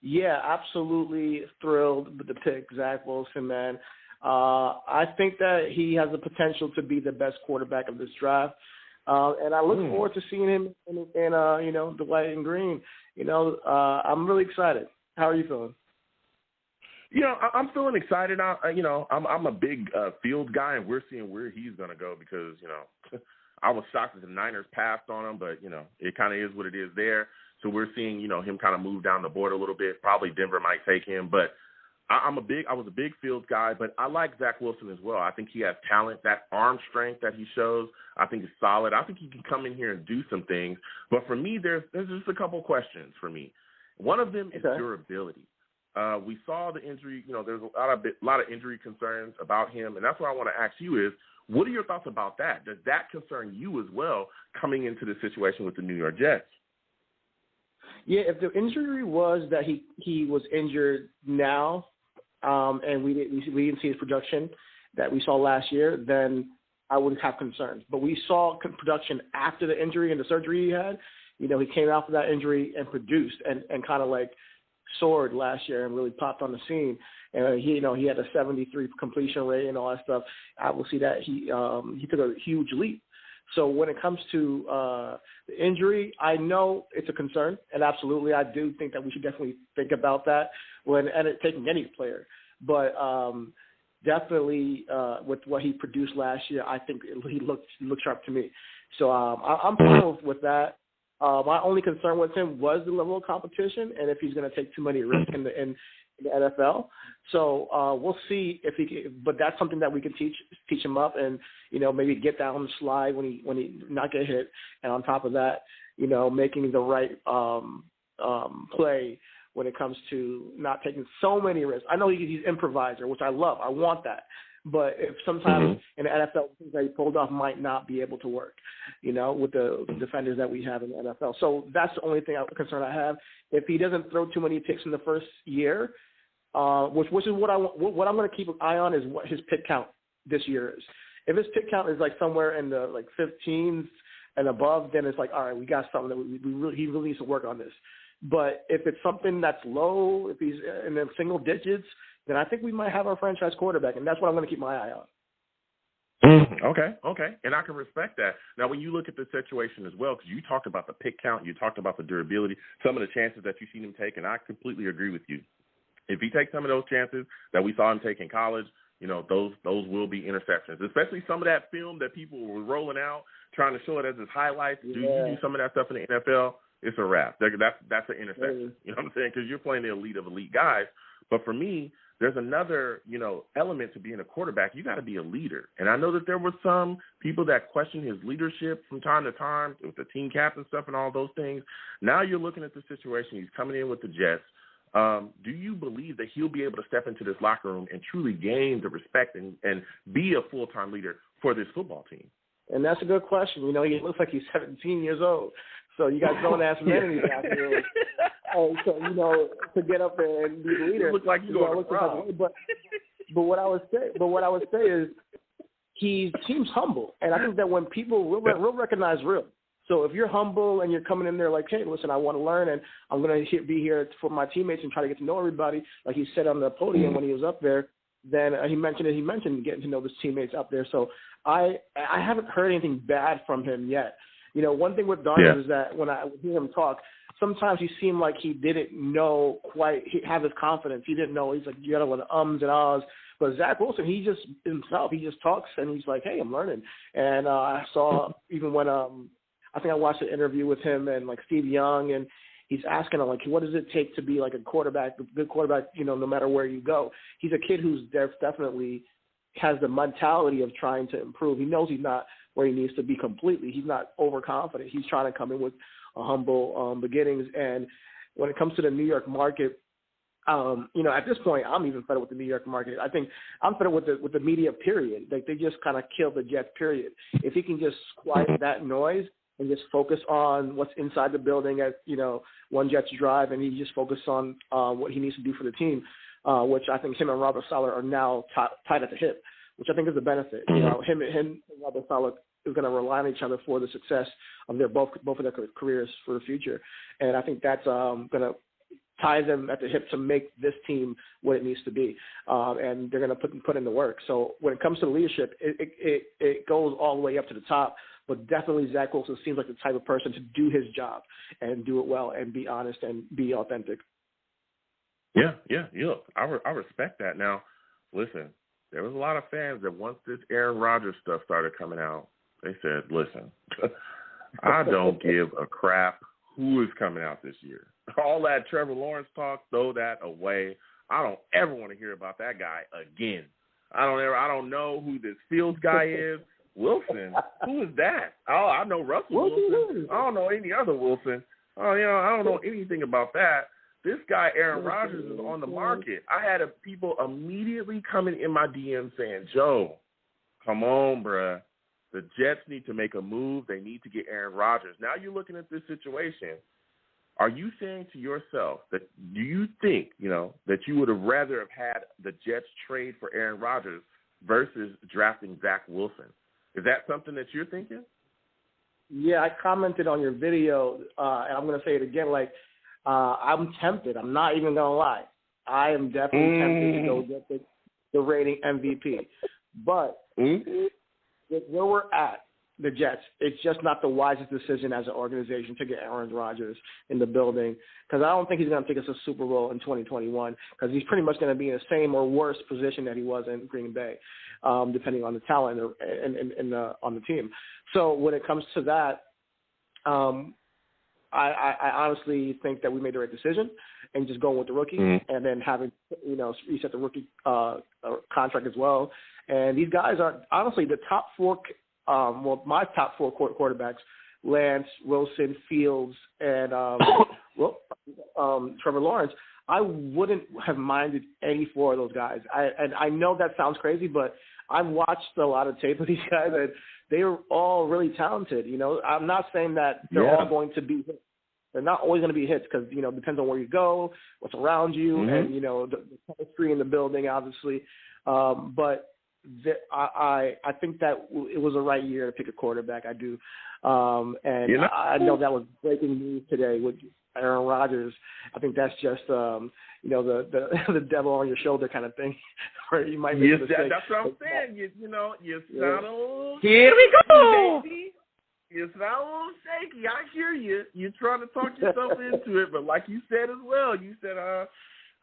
Yeah, absolutely thrilled with the pick, Zach Wilson, man. I think that he has the potential to be the best quarterback of this draft. And I look forward to seeing him in the white and green. I'm really excited. How are you feeling? I'm feeling excited. I'm a big Fields guy, and we're seeing where he's going to go because, I was shocked that the Niners passed on him, but, it kind of is what it is there. So we're seeing, him kind of move down the board a little bit. Probably Denver might take him, but I was a big Fields guy, but I like Zach Wilson as well. I think he has talent. That arm strength that he shows, I think is solid. I think he can come in here and do some things. But for me, there's just a couple questions for me. One of them is durability. We saw the injury. There's a lot of injury concerns about him, and that's what I want to ask you is, what are your thoughts about that? Does that concern you as well coming into the situation with the New York Jets? Yeah, if the injury was that he was injured now, and we didn't see his production that we saw last year, then I wouldn't have concerns. But we saw production after the injury and the surgery he had. He came out of that injury and produced and kind of like soared last year and really popped on the scene. And he had a 73 completion rate and all that stuff. I will see that he took a huge leap. So when it comes to the injury, I know it's a concern, and absolutely I do think that we should definitely think about that when taking any player. But definitely with what he produced last year, I think he looked sharp to me. So I'm fine with that. My only concern with him was the level of competition and if he's going to take too many risks in the NFL. So we'll see if he can, but that's something that we can teach him up and, maybe get down the slide when he not get hit. And on top of that, making the right play when it comes to not taking so many risks. I know he's improviser, which I love. I want that. But if sometimes in the NFL, things that he pulled off might not be able to work, with the defenders that we have in the NFL. So that's the only concern I have. If he doesn't throw too many picks in the first year, which is what I'm going to keep an eye on is what his pick count this year is. If his pick count is like somewhere in the 15s and above, then it's like, all right, we got something that he really needs to work on this. But if it's something that's low, if he's in the single digits, then I think we might have our franchise quarterback, and that's what I'm going to keep my eye on. Okay. And I can respect that. Now, when you look at the situation as well, because you talked about the pick count, you talked about the durability, some of the chances that you've seen him take, and I completely agree with you. If he takes some of those chances that we saw him take in college, those will be interceptions, especially some of that film that people were rolling out, trying to show it as his highlights. Yeah. Do you do some of that stuff in the NFL? It's a wrap. That's an interception. You know what I'm saying? Because you're playing the elite of elite guys. But for me, there's another, element to being a quarterback. You got to be a leader. And I know that there were some people that questioned his leadership from time to time with the team captain stuff and all those things. Now you're looking at the situation. He's coming in with the Jets. Do you believe that he'll be able to step into this locker room and truly gain the respect and be a full-time leader for this football team? And that's a good question. He looks like he's 17 years old. So you guys don't ask many of these guys. So, to get up there and be the leader. You look like you're going to but what I would say is he seems humble. And I think that when people will recognize real. So if you're humble and you're coming in there like, hey, listen, I want to learn and I'm going to be here for my teammates and try to get to know everybody, like he said on the podium when he was up there, then he mentioned getting to know his teammates up there. So I haven't heard anything bad from him yet. One thing with Darnold is that when I hear him talk, sometimes he seemed like he didn't know quite have his confidence. He didn't know. He's like, you got a lot of ums and ahs. But Zach Wilson, he just himself. He just talks and he's like, hey, I'm learning. And I saw even when I think I watched an interview with him and like Steve Young, and he's asking him like, what does it take to be like a quarterback, a good quarterback? No matter where you go. He's a kid who's definitely has the mentality of trying to improve. He knows he's not where he needs to be completely. He's not overconfident. He's trying to come in with a humble beginnings. And when it comes to the New York market, at this point, I'm even fed up with the New York market. I think I'm fed up with the media, period. Like, they just kind of killed the Jets, period. If he can just quiet that noise and just focus on what's inside the building at, one Jets drive, and he just focus on what he needs to do for the team, which I think him and Robert Saleh are now tied at the hip, which I think is a benefit. Him and Robert Saleh is going to rely on each other for the success of both of their careers for the future. And I think that's going to tie them at the hip to make this team what it needs to be. And they're going to put in the work. So when it comes to leadership, it goes all the way up to the top. But definitely Zach Wilson seems like the type of person to do his job and do it well and be honest and be authentic. Yeah. Look, I respect that. Now, listen, there was a lot of fans that once this Aaron Rodgers stuff started coming out, they said, listen, I don't give a crap who is coming out this year. All that Trevor Lawrence talk, throw that away. I don't ever want to hear about that guy again. I don't know who this Fields guy is. Wilson, who is that? Oh, I know Russell Wilson. I don't know any other Wilson. Oh, I don't know anything about that. This guy, Aaron Rodgers, is on the market. I had people immediately coming in my DM saying, Joe, come on, bruh. The Jets need to make a move. They need to get Aaron Rodgers. Now you're looking at this situation. Are you saying to yourself that do you think, that you would have rather have had the Jets trade for Aaron Rodgers versus drafting Zach Wilson? Is that something that you're thinking? Yeah, I commented on your video, and I'm going to say it again. Like, I'm tempted. I'm not even going to lie. I am definitely tempted to go get the reigning MVP. But where we're at, the Jets, it's just not the wisest decision as an organization to get Aaron Rodgers in the building, because I don't think he's going to take us to Super Bowl in 2021, because he's pretty much going to be in the same or worse position that he was in Green Bay, depending on the talent and on the team. So when it comes to that, I honestly think that we made the right decision and just going with the rookie and then having, reset the rookie contract as well. And these guys are honestly the top four. My top four quarterbacks: Lance, Wilson, Fields, and Trevor Lawrence. I wouldn't have minded any four of those guys. I know that sounds crazy, but I've watched a lot of tape of these guys, and they are all really talented. I'm not saying that they're all going to be hits. They're not always going to be hits because, it depends on where you go, what's around you, and, the chemistry in the building, obviously. But I think that it was the right year to pick a quarterback. I do. I know that was breaking news today with Aaron Rodgers. I think that's just, the devil on your shoulder kind of thing, where you might make a mistake. That's what I'm saying. You sound a little Here we go. Shaky. You sound a little shaky. I hear you. You're trying to talk yourself into it, but like you said as well, you said,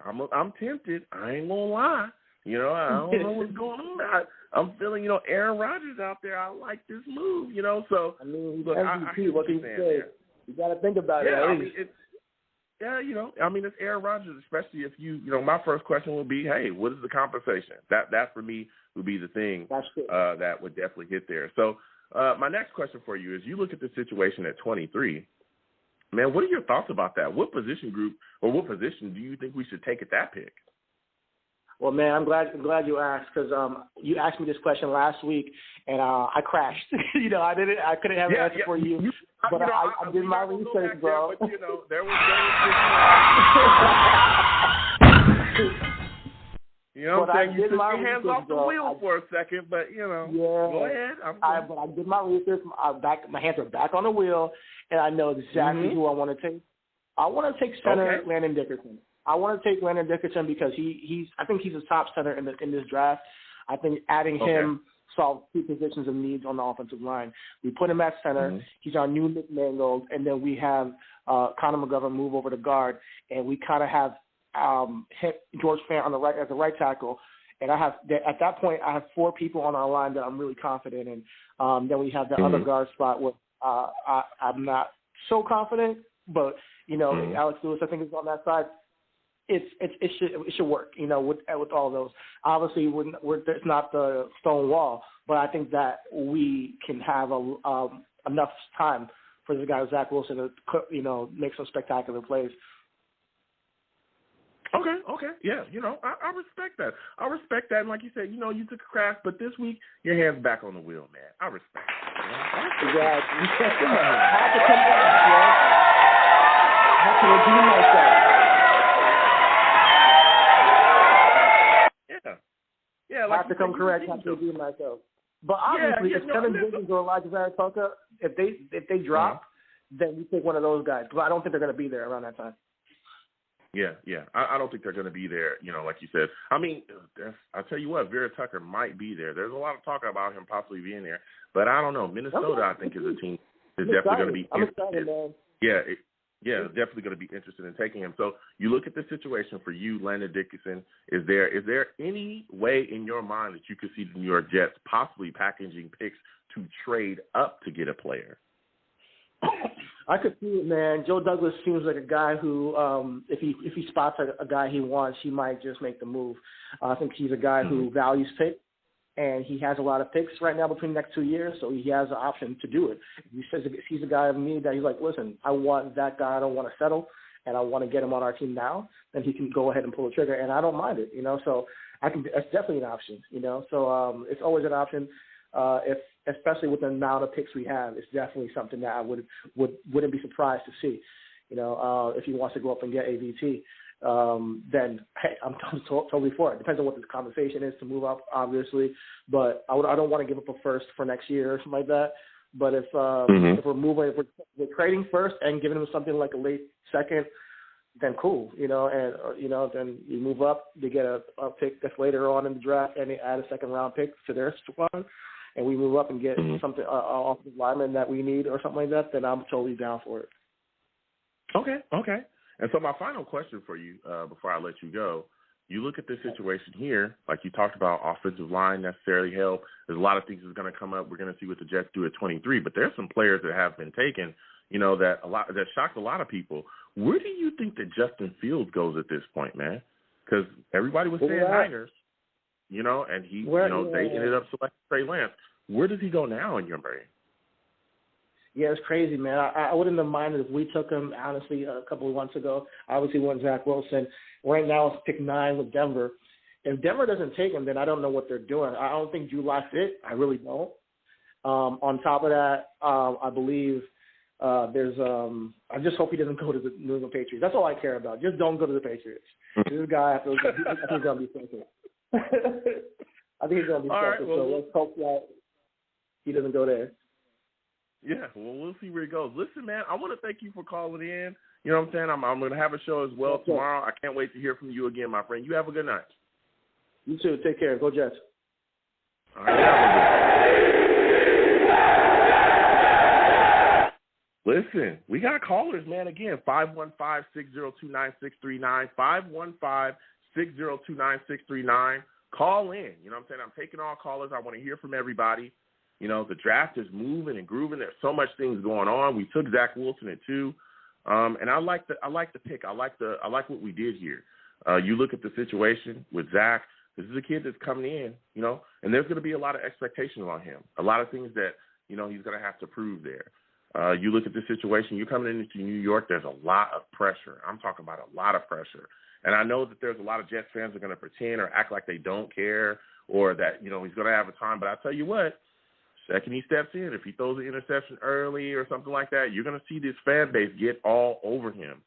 I'm tempted. I ain't gonna lie. I don't know what's going on. I'm feeling, Aaron Rodgers out there. I like this move, So I mean, look, I hear what you're saying there. You got to think about it. It's Aaron Rodgers, especially if my first question would be, hey, what is the compensation? That for me would be the thing that would definitely hit there. So my next question for you is, you look at the situation at 23. Man, what are your thoughts about that? What position group or what position do you think we should take at that pick? Well, man, I'm glad you asked, because you asked me this question last week, and I crashed. I couldn't have an answer for you. But I did my research, bro. But there was what I'm saying? You took your hands off the wheel for a second, but go ahead. But I did my research. My hands are back on the wheel, and I know exactly who I want to take. I want to take center Landon Dickerson. I want to take Landon Dickerson because I think he's a top center in this draft. I think adding him solve two positions of needs on the offensive line. We put him at center. Mm-hmm. He's our new McMangold, and then we have Conor McGovern move over to guard, and we kind of have hit George Fant on the right as a right tackle. And at that point, I have 4 people on our line that I'm really confident in. Then we have the other guard spot where I'm not so confident, but Alex Lewis, I think, is on that side. It should work, with all those. Obviously, it's not the stone wall, but I think that we can have enough time for this guy Zach Wilson to make some spectacular plays. Okay, yeah, I respect that. And like you said, you took a crash, but this week your hand's back on the wheel, man. I respect it. Exactly. I have to come back, man. I have to redeem myself. Yeah, I have to come correct. I have to redeem myself. But obviously, if Kevin Jenkins or Elijah VERA-TUCKER, if they drop, then we take one of those guys. But I don't think they're going to be there around that time. Yeah. I don't think they're going to be there, like you said. I mean, I'll tell you what, VERA-TUCKER might be there. There's a lot of talk about him possibly being there. But I don't know. Minnesota, I think, is a team that's definitely going to be interested. I'm excited, man. Yeah, definitely going to be interested in taking him. So you look at the situation for you, Landon Dickerson. Is there any way in your mind that you could see the New York Jets possibly packaging picks to trade up to get a player? I could see it, man. Joe Douglas seems like a guy who, if he spots a guy he wants, he might just make the move. I think he's a guy who values picks, and he has a lot of picks right now between the next 2 years, so he has an option to do it. If he's a guy of need that he's like, listen, I want that guy, I don't want to settle, and I want to get him on our team now, then he can go ahead and pull the trigger, and I don't mind it, So that's definitely an option, So it's always an option. Especially with the amount of picks we have, it's definitely something that I wouldn't be surprised to see. If he wants to go up and get AVT, then hey, I'm totally for it. Depends on what the compensation is to move up, obviously. But I don't want to give up a first for next year or something like that. But if we're trading first and giving him something like a late second, then cool, then you move up, they get a pick that's later on in the draft, and they add a second round pick to their squad, and we move up and get something offensive lineman that we need or something like that, then I'm totally down for it. Okay. And so my final question for you before I let you go, you look at this situation here, like you talked about offensive line necessarily help. There's a lot of things that's going to come up. We're going to see what the Jets do at 23, but there's some players that have been taken, that shocked a lot of people. Where do you think that Justin Fields goes at this point, man? Because everybody was saying Niners, and they ended up selecting Trey Lance. Where does he go now in your brain? Yeah, it's crazy, man. I wouldn't have minded if we took him, honestly, a couple of months ago. Obviously, went Zach Wilson. Right now, it's pick 9 with Denver. If Denver doesn't take him, then I don't know what they're doing. I don't think July fit. I really don't. On top of that, I believe there's I just hope he doesn't go to the New England Patriots. That's all I care about. Just don't go to the Patriots. This guy, I think he's going to be second. I think he's going to be second. So let's hope that he doesn't go there. Yeah, well, we'll see where he goes. Listen, man, I want to thank you for calling in. You know what I'm saying? I'm going to have a show as well tomorrow. I can't wait to hear from you again, my friend. You have a good night. You too. Take care. Go Jets. All right. Listen, we got callers, man. Again, 515-602-9639, 515-602-9639. Call in. You know what I'm saying? I'm taking all callers. I want to hear from everybody. The draft is moving and grooving. There's so much things going on. We took Zach Wilson at 2, and I like the pick. I like what we did here. You look at the situation with Zach. This is a kid that's coming in, and there's going to be a lot of expectations on him. A lot of things that he's going to have to prove there. You look at the situation. You're coming into New York. There's a lot of pressure. I'm talking about a lot of pressure, and I know that there's a lot of Jets fans that are going to pretend or act like they don't care or that he's going to have a time. But I tell you what. Second he steps in, if he throws an interception early or something like that, you're going to see this fan base get all over him.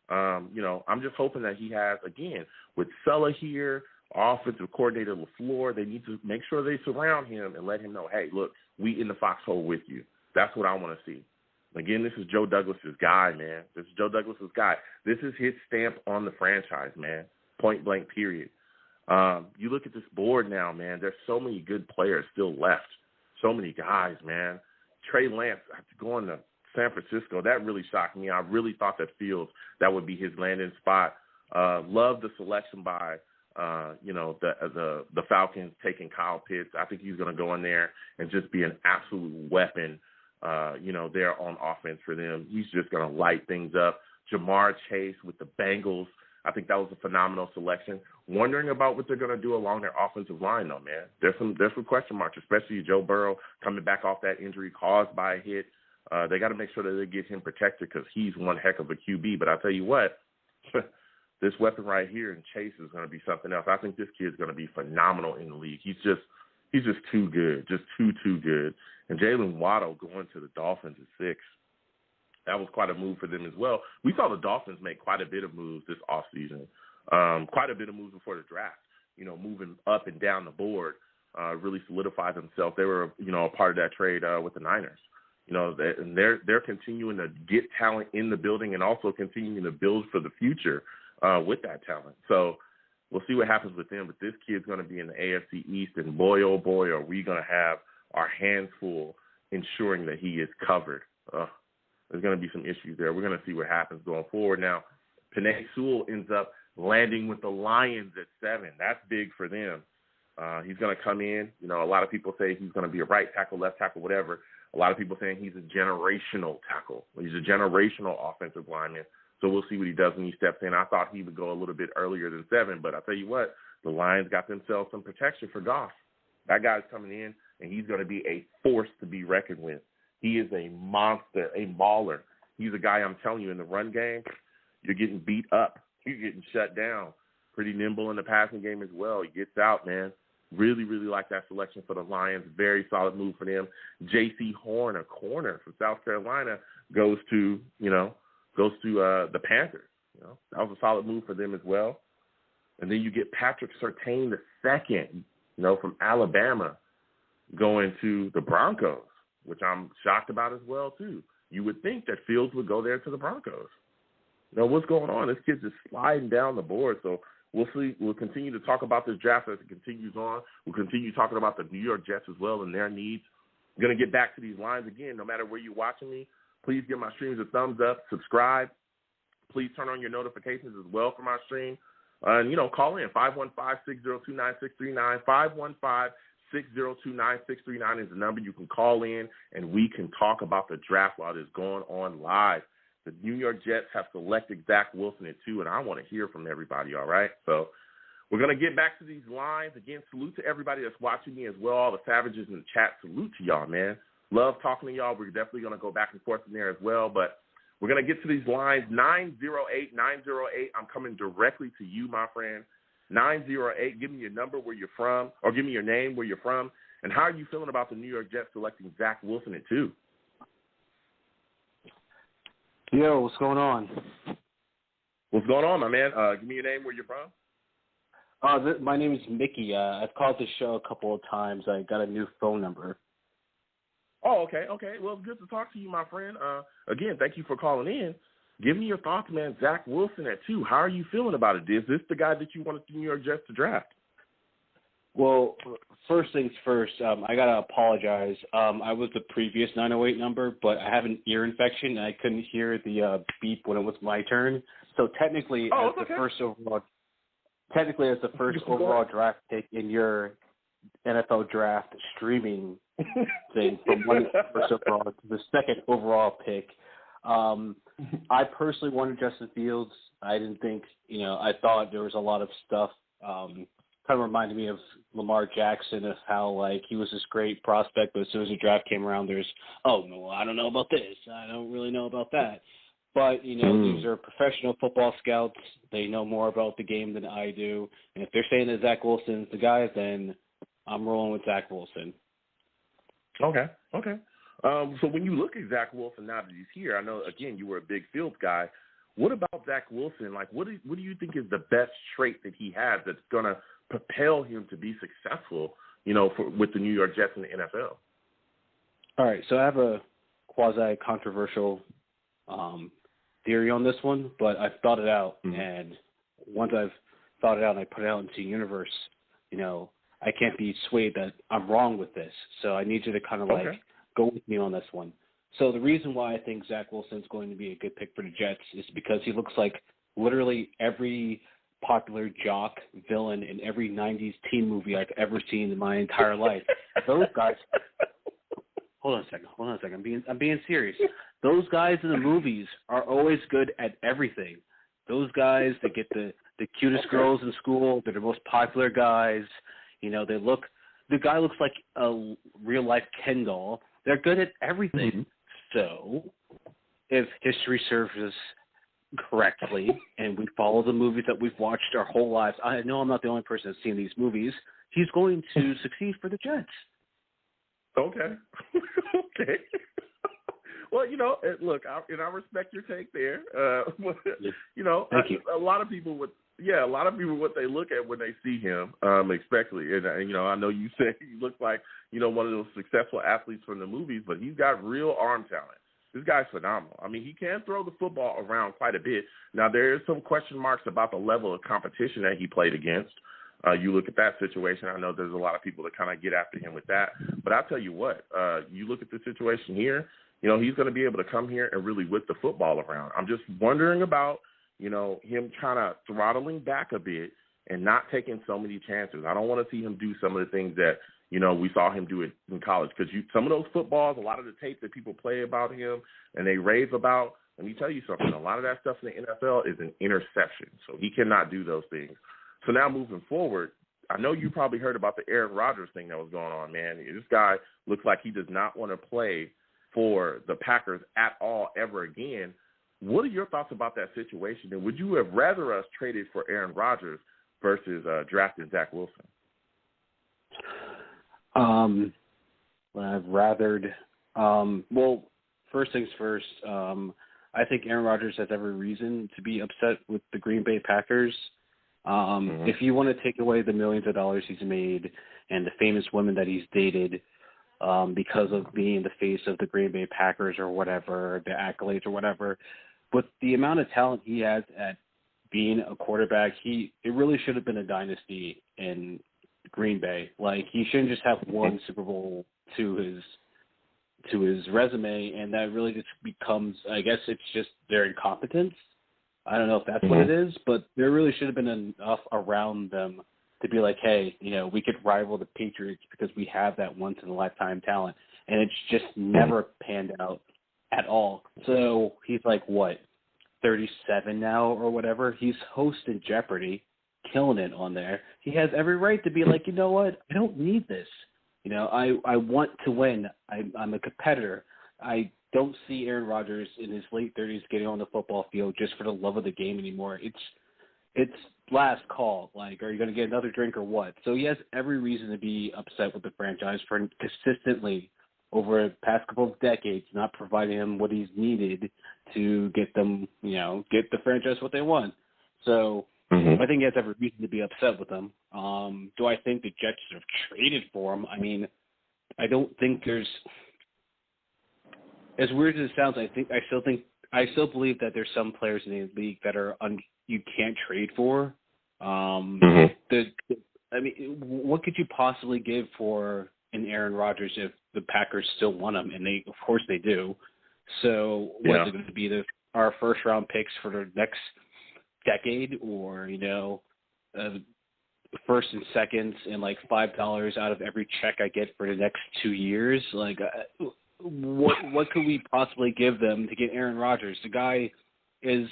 I'm just hoping that he has, again, with Sulla here, offensive coordinator LaFleur, they need to make sure they surround him and let him know, hey, look, we in the foxhole with you. That's what I want to see. Again, this is Joe Douglas's guy, man. This is Joe Douglas's guy. This is his stamp on the franchise, man, point blank, period. You look at this board now, man, there's so many good players still left. So many guys, man. Trey Lance going to San Francisco, that really shocked me. I really thought that Fields, that would be his landing spot. Love the selection by, the Falcons taking Kyle Pitts. I think he's going to go in there and just be an absolute weapon, there on offense for them. He's just going to light things up. Jamar Chase with the Bengals, I think that was a phenomenal selection. Wondering about what they're going to do along their offensive line, though, man. There's some question marks, especially Joe Burrow coming back off that injury caused by a hit. They got to make sure that they get him protected because he's one heck of a QB. But I tell you what, this weapon right here in Chase is going to be something else. I think this kid's going to be phenomenal in the league. He's just too good, just too good. And Jalen Waddle going to the Dolphins at 6. That was quite a move for them as well. We saw the Dolphins make quite a bit of moves this offseason, quite a bit of moves before the draft, moving up and down the board, really solidified themselves. They were, a part of that trade with the Niners. And they're continuing to get talent in the building and also continuing to build for the future with that talent. So we'll see what happens with them. But this kid's going to be in the AFC East, and boy, oh boy, are we going to have our hands full ensuring that he is covered. There's going to be some issues there. We're going to see what happens going forward. Now, Penei Sewell ends up landing with the Lions at 7. That's big for them. He's going to come in. A lot of people say he's going to be a right tackle, left tackle, whatever. A lot of people saying he's a generational tackle. He's a generational offensive lineman. So we'll see what he does when he steps in. I thought he would go a little bit earlier than 7, but I'll tell you what, the Lions got themselves some protection for Goff. That guy's coming in, and he's going to be a force to be reckoned with. He is a monster, a mauler. He's a guy, I'm telling you, in the run game, you're getting beat up. You're getting shut down. Pretty nimble in the passing game as well. He gets out, man. Really, really like that selection for the Lions. Very solid move for them. J.C. Horn, a corner from South Carolina, goes to the Panthers. That was a solid move for them as well. And then you get Patrick Surtain II, from Alabama, going to the Broncos, which I'm shocked about as well, too. You would think that Fields would go there to the Broncos. What's going on? This kid's just sliding down the board. So we'll see. We'll continue to talk about this draft as it continues on. We'll continue talking about the New York Jets as well and their needs. I'm going to get back to these lines again. No matter where you're watching me, please give my streams a thumbs up, subscribe. Please turn on your notifications as well for my stream. And, call in 515-602-9639, 515-602-9639 is the number. You can call in, and we can talk about the draft while it's going on live. The New York Jets have selected Zach Wilson at 2, and I want to hear from everybody, all right? So we're going to get back to these lines. Again, salute to everybody that's watching me as well, all the savages in the chat. Salute to y'all, man. Love talking to y'all. We're definitely going to go back and forth in there as well, but we're going to get to these lines. 908-908, I'm coming directly to you, my friend. 908, give me your number, where you're from, or give me your name, where you're from, and how are you feeling about the New York Jets selecting Zach Wilson at 2? Yo, what's going on? What's going on, my man? Give me your name, where you're from. My name is Mickey. I've called this show a couple of times. I got a new phone number. Oh, okay. Well, it's good to talk to you, my friend. Again, thank you for calling in. Give me your thoughts, man. Zach Wilson at 2. How are you feeling about it? Is this the guy that you wanted the New York Jets to draft? Well, first things first, I got to apologize. I was the previous 908 number, but I have an ear infection, and I couldn't hear the beep when it was my turn. So technically, as the first overall draft pick in your NFL draft streaming thing, from one first overall to the second overall pick, I personally wanted Justin Fields. I didn't think, I thought there was a lot of stuff kind of reminded me of Lamar Jackson, of how, he was this great prospect, but as soon as the draft came around, there's, oh, no, I don't know about this. I don't really know about that. But, these are professional football scouts. They know more about the game than I do. And if they're saying that Zach Wilson's the guy, then I'm rolling with Zach Wilson. Okay. So when you look at Zach Wilson now that he's here, I know, again, you were a big Fields guy. What about Zach Wilson? What do you think is the best trait that he has that's going to propel him to be successful, with the New York Jets in the NFL? All right, so I have a quasi-controversial theory on this one, but I've thought it out, and once I've thought it out and I put it out into the universe, I can't be swayed that I'm wrong with this. So I need you to kind of go with me on this one. So the reason why I think Zach Wilson's going to be a good pick for the Jets is because he looks like literally every popular jock villain in every 90s teen movie I've ever seen in my entire life. Those guys – hold on a second. I'm being serious. Those guys in the movies are always good at everything. Those guys that get the cutest girls in school, they're the most popular guys. The guy looks like a real-life Ken doll. They're good at everything. Mm-hmm. So if history serves us correctly and we follow the movies that we've watched our whole lives, I know I'm not the only person that's seen these movies, he's going to succeed for the Jets. Okay. Okay. Well, look, I respect your take there. Thank you. A lot of people what they look at when they see him, especially, and I know you say he looks like, one of those successful athletes from the movies, but he's got real arm talent. This guy's phenomenal. I mean, he can throw the football around quite a bit. Now, there is some question marks about the level of competition that he played against. You look at that situation, I know there's a lot of people that kind of get after him with that. But I'll tell you what, you look at the situation here, he's going to be able to come here and really whip the football around. I'm just wondering about, him kind of throttling back a bit and not taking so many chances. I don't want to see him do some of the things that, we saw him do it in college. Because some of those footballs, a lot of the tape that people play about him and they rave about, let me tell you something, a lot of that stuff in the NFL is an interception. So he cannot do those things. So now moving forward, I know you probably heard about the Aaron Rodgers thing that was going on, man. This guy looks like he does not want to play for the Packers at all ever again. What are your thoughts about that situation? And would you have rather us traded for Aaron Rodgers versus drafting Zach Wilson? I've rathered. Well, first things first, I think Aaron Rodgers has every reason to be upset with the Green Bay Packers. If you want to take away the millions of dollars he's made and the famous women that he's dated because of being the face of the Green Bay Packers or whatever, the accolades or whatever, with the amount of talent he has at being a quarterback, it really should have been a dynasty in Green Bay. Like, he shouldn't just have one Super Bowl to his resume, and that really just becomes, I guess it's just their incompetence. I don't know if that's what it is, but there really should have been enough around them to be like, hey, we could rival the Patriots because we have that once-in-a-lifetime talent. And it's just never panned out at all. So he's like, 37 now or whatever? He's hosting Jeopardy, killing it on there. He has every right to be like, you know what? I don't need this. I want to win. I'm a competitor. I don't see Aaron Rodgers in his late 30s getting on the football field just for the love of the game anymore. It's last call. Like, are you going to get another drink or what? So he has every reason to be upset with the franchise for consistently over the past couple of decades not providing him what he's needed to get them, get the franchise what they want. So I think he has every reason to be upset with them. Do I think the Jets have traded for him? I mean, I don't think there's, as weird as it sounds, I still believe that there's some players in the league that are you can't trade for. I mean, what could you possibly give for an Aaron Rodgers if the Packers still want him? And of course they do. So what's it going to be, our first round picks for the next decade, or first and seconds, and like $5 out of every check I get for the next 2 years? Like, what could we possibly give them to get Aaron Rodgers? The guy is,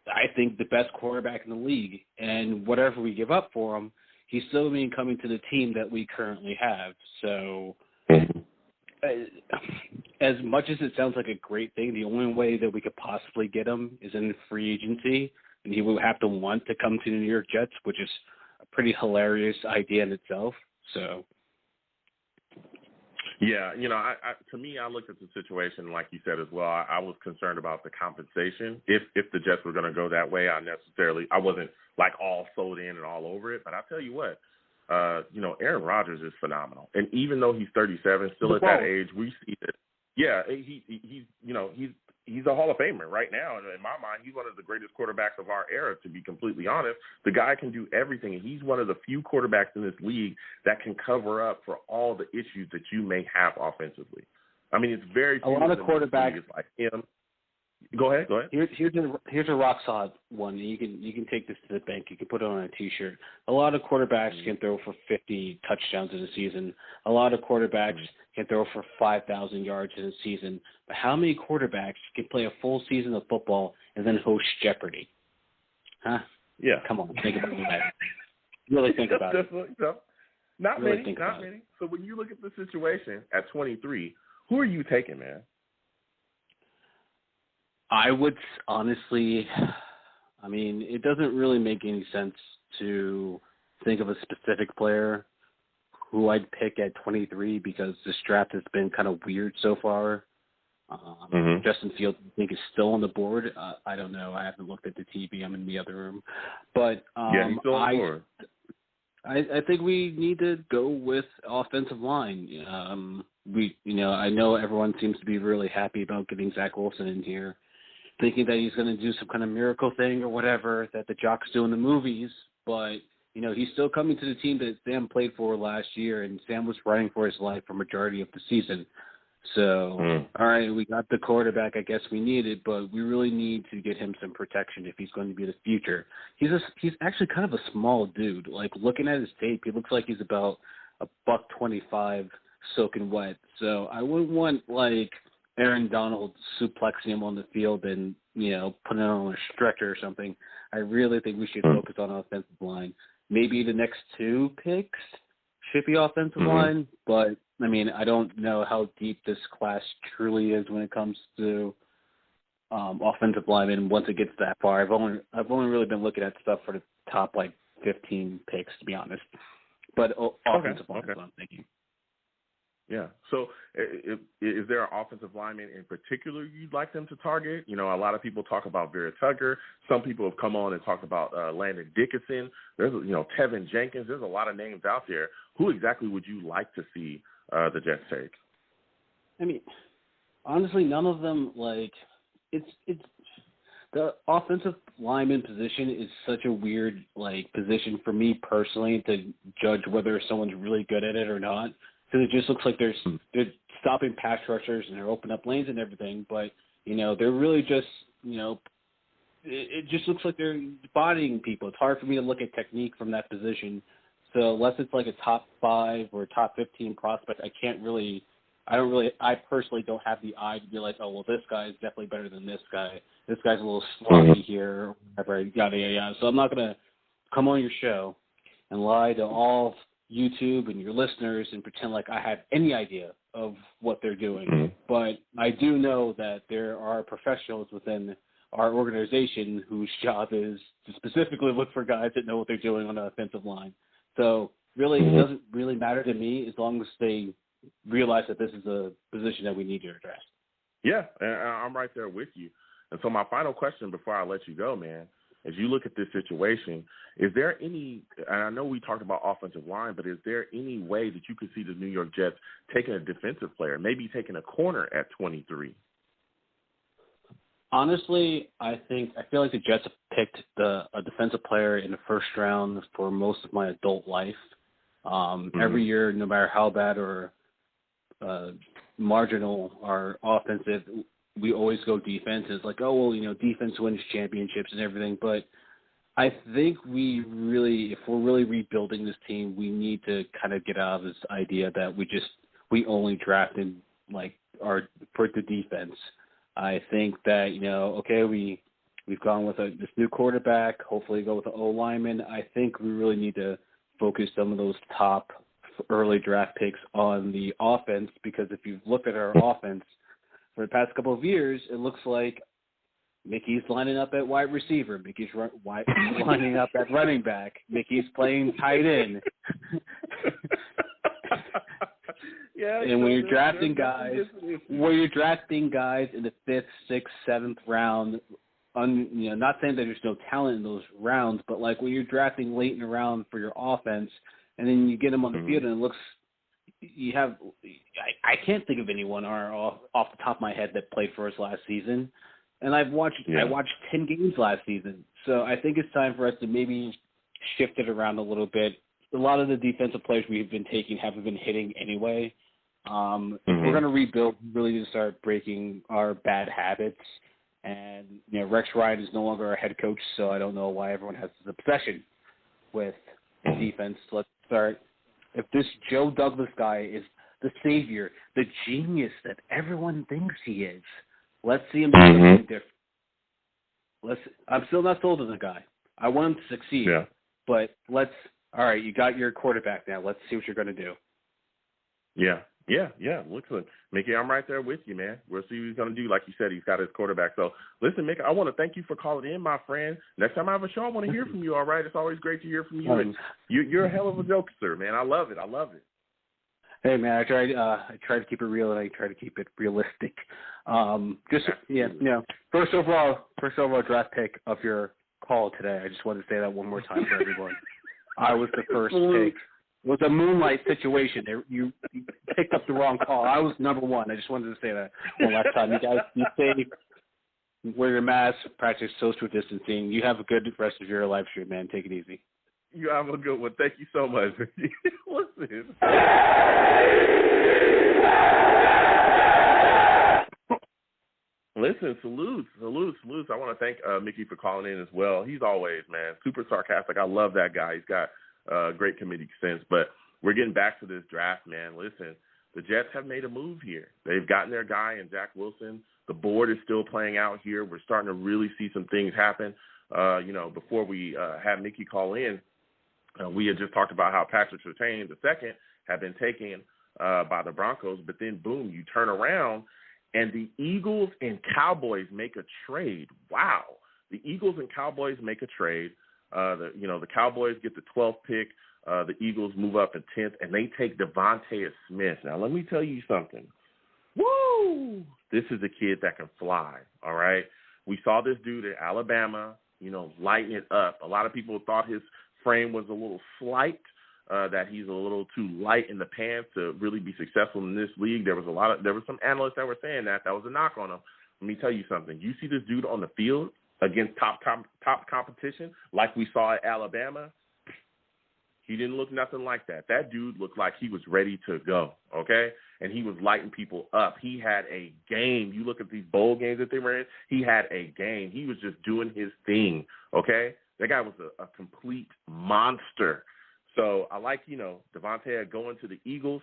I think, the best quarterback in the league, and whatever we give up for him, he's still coming to the team that we currently have. So as much as it sounds like a great thing, the only way that we could possibly get him is in free agency, and he will have to want to come to the New York Jets, which is a pretty hilarious idea in itself. So yeah, to me, I looked at the situation like you said as well. I was concerned about the compensation. If the Jets were going to go that way, I wasn't like all sold in and all over it. But I'll tell you what, Aaron Rodgers is phenomenal. And even though he's 37, still at that age, we see that. Yeah, he's he's a Hall of Famer right now. And in my mind, he's one of the greatest quarterbacks of our era, to be completely honest. The guy can do everything, and he's one of the few quarterbacks in this league that can cover up for all the issues that you may have offensively. I mean, it's very few a lot of quarterbacks like him. Go ahead. Here's a rock solid one. You can take this to the bank. You can put it on a T-shirt. A lot of quarterbacks can throw for 50 touchdowns in a season. A lot of quarterbacks can throw for 5,000 yards in a season. But how many quarterbacks can play a full season of football and then host Jeopardy? Huh? Yeah. Come on, think about that. Really think about it. Not really many. So when you look at the situation at 23, who are you taking, man? I would honestly, I mean, it doesn't really make any sense to think of a specific player who I'd pick at 23 because this draft has been kind of weird so far. Justin Fields, I think, is still on the board. I don't know. I haven't looked at the TV. I'm in the other room. But he's still on the board. I think we need to go with offensive line. I know everyone seems to be really happy about getting Zach Wilson in here, thinking that he's going to do some kind of miracle thing or whatever that the jocks do in the movies. But, he's still coming to the team that Sam played for last year, and Sam was running for his life for majority of the season. So, all right, we got the quarterback I guess we needed, but we really need to get him some protection if he's going to be the future. He's actually kind of a small dude. Like, looking at his tape, he looks like he's about $125 soaking wet. So I wouldn't want, like, Aaron Donald suplexing him on the field and, putting him on a stretcher or something. I really think we should focus on offensive line. Maybe the next 2 picks should be offensive line, but, I mean, I don't know how deep this class truly is when it comes to offensive linemen once it gets that far. I've only really been looking at stuff for the top, 15 picks, to be honest. But offensive line is what I'm thinking. Yeah. So is there an offensive lineman in particular you'd like them to target? A lot of people talk about VERA-TUCKER. Some people have come on and talked about Landon Dickinson. There's, Tevin Jenkins. There's a lot of names out there. Who exactly would you like to see the Jets take? I mean, honestly, none of them, it's the offensive lineman position is such a weird, position for me personally to judge whether someone's really good at it or not. Because it just looks like they're stopping pass rushers and they're opening up lanes and everything, but, they're really just, it just looks like they're bodying people. It's hard for me to look at technique from that position. So unless it's like a top 5 or top 15 prospect, I personally don't have the eye to be like, oh, well, this guy is definitely better than this guy. This guy's a little sloppy here, whatever, yada, yada, yada. So I'm not going to come on your show and lie to all YouTube and your listeners and pretend like I have any idea of what they're doing. But I do know that there are professionals within our organization whose job is to specifically look for guys that know what they're doing on the offensive line. So really, it doesn't really matter to me as long as they realize that this is a position that we need to address. Yeah, and I'm right there with you. And so my final question before I let you go, man, as you look at this situation, is there any, and I know we talked about offensive line, but is there any way that you could see the New York Jets taking a defensive player, maybe taking a corner at 23? Honestly, I feel like the Jets have picked a defensive player in the first round for most of my adult life. Every year, no matter how bad or marginal our offensive, we always go defense. It's like, oh, well, defense wins championships and everything. But I think if we're really rebuilding this team, we need to kind of get out of this idea that we only drafted for the defense. I think that, we've gone with this new quarterback, hopefully go with an O-lineman. I think we really need to focus some of those top early draft picks on the offense, because if you've looked at our offense for the past couple of years, it looks like Mickey's lining up at wide receiver, Mickey's lining up at running back, Mickey's playing tight end. Yeah, and when you're drafting guys in the 5th, 6th, 7th round, not saying that there's no talent in those rounds, but when you're drafting late in the round for your offense, and then you get them on the field and it looks you have – I can't think of anyone off the top of my head that played for us last season. And I watched 10 games last season. So I think it's time for us to maybe shift it around a little bit. A lot of the defensive players we've been taking haven't been hitting anyway. If we're going to rebuild, we really need to start breaking our bad habits. And, Rex Ryan is no longer our head coach, so I don't know why everyone has this obsession with defense. Let's start. If this Joe Douglas guy is the savior, the genius that everyone thinks he is, let's see him do something different. I'm still not sold on the guy. I want him to succeed. Yeah. But all right, you got your quarterback now. Let's see what you're going to do. Yeah. Listen, Mickey, I'm right there with you, man. We'll see what he's going to do. Like you said, he's got his quarterback. So, listen, Mickey, I want to thank you for calling in, my friend. Next time I have a show, I want to hear from you, all right? It's always great to hear from you. And you're a hell of a jokester, man. I love it. Hey, man, I try to keep it real, and I try to keep it realistic. First overall draft pick of your call today. I just wanted to say that one more time for everyone. I was the first pick. It was a moonlight situation. You picked up the wrong call. I was number one. I just wanted to say that one last time. You guys be safe. Wear your mask. Practice social distancing. You have a good rest of your live stream, man. Take it easy. You have a good one. Thank you so much. Listen, salutes. I want to thank Mickey for calling in as well. He's always, man, super sarcastic. I love that guy. He's got great comedic sense. But we're getting back to this draft, man. Listen, the Jets have made a move here. They've gotten their guy in Zach Wilson. The board is still playing out here. We're starting to really see some things happen. Before we had Mickey call in, we had just talked about how Patrick Surtain II had been taken by the Broncos, but then, boom, you turn around, and the Eagles and Cowboys make a trade. Wow. The Eagles and Cowboys make a trade. The Cowboys get the 12th pick. The Eagles move up in 10th, and they take Devontae Smith. Now, let me tell you something. Woo! This is a kid that can fly, all right? We saw this dude at Alabama, lighten it up. A lot of people thought his frame was a little slight, that he's a little too light in the pants to really be successful in this league. There was some analysts that were saying that was a knock on him. Let me tell you something. You see this dude on the field against top competition, like we saw at Alabama. He didn't look nothing like that. That dude looked like he was ready to go, okay? And he was lighting people up. He had a game. You look at these bowl games that they were in, he had a game. He was just doing his thing, okay? That guy was a complete monster. So I like, Devontae going to the Eagles.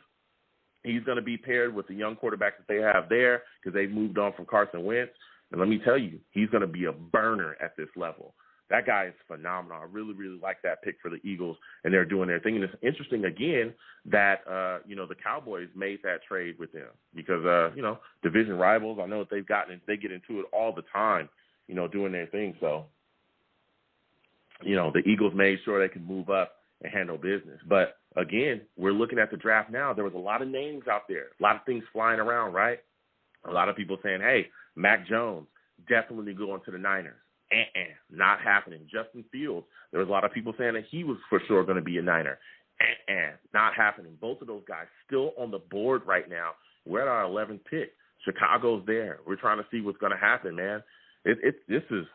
He's going to be paired with the young quarterback that they have there because they've moved on from Carson Wentz. And let me tell you, he's going to be a burner at this level. That guy is phenomenal. I really, really like that pick for the Eagles, and they're doing their thing. And it's interesting, again, that, the Cowboys made that trade with them because, division rivals, I know that they get into it all the time, doing their thing. So, the Eagles made sure they could move up and handle business. But, again, we're looking at the draft now. There was a lot of names out there, a lot of things flying around, right? A lot of people saying, hey, Mac Jones, definitely going to the Niners. Not happening. Justin Fields, there was a lot of people saying that he was for sure going to be a Niner. Not happening. Both of those guys still on the board right now. We're at our 11th pick. Chicago's there. We're trying to see what's going to happen, man. This is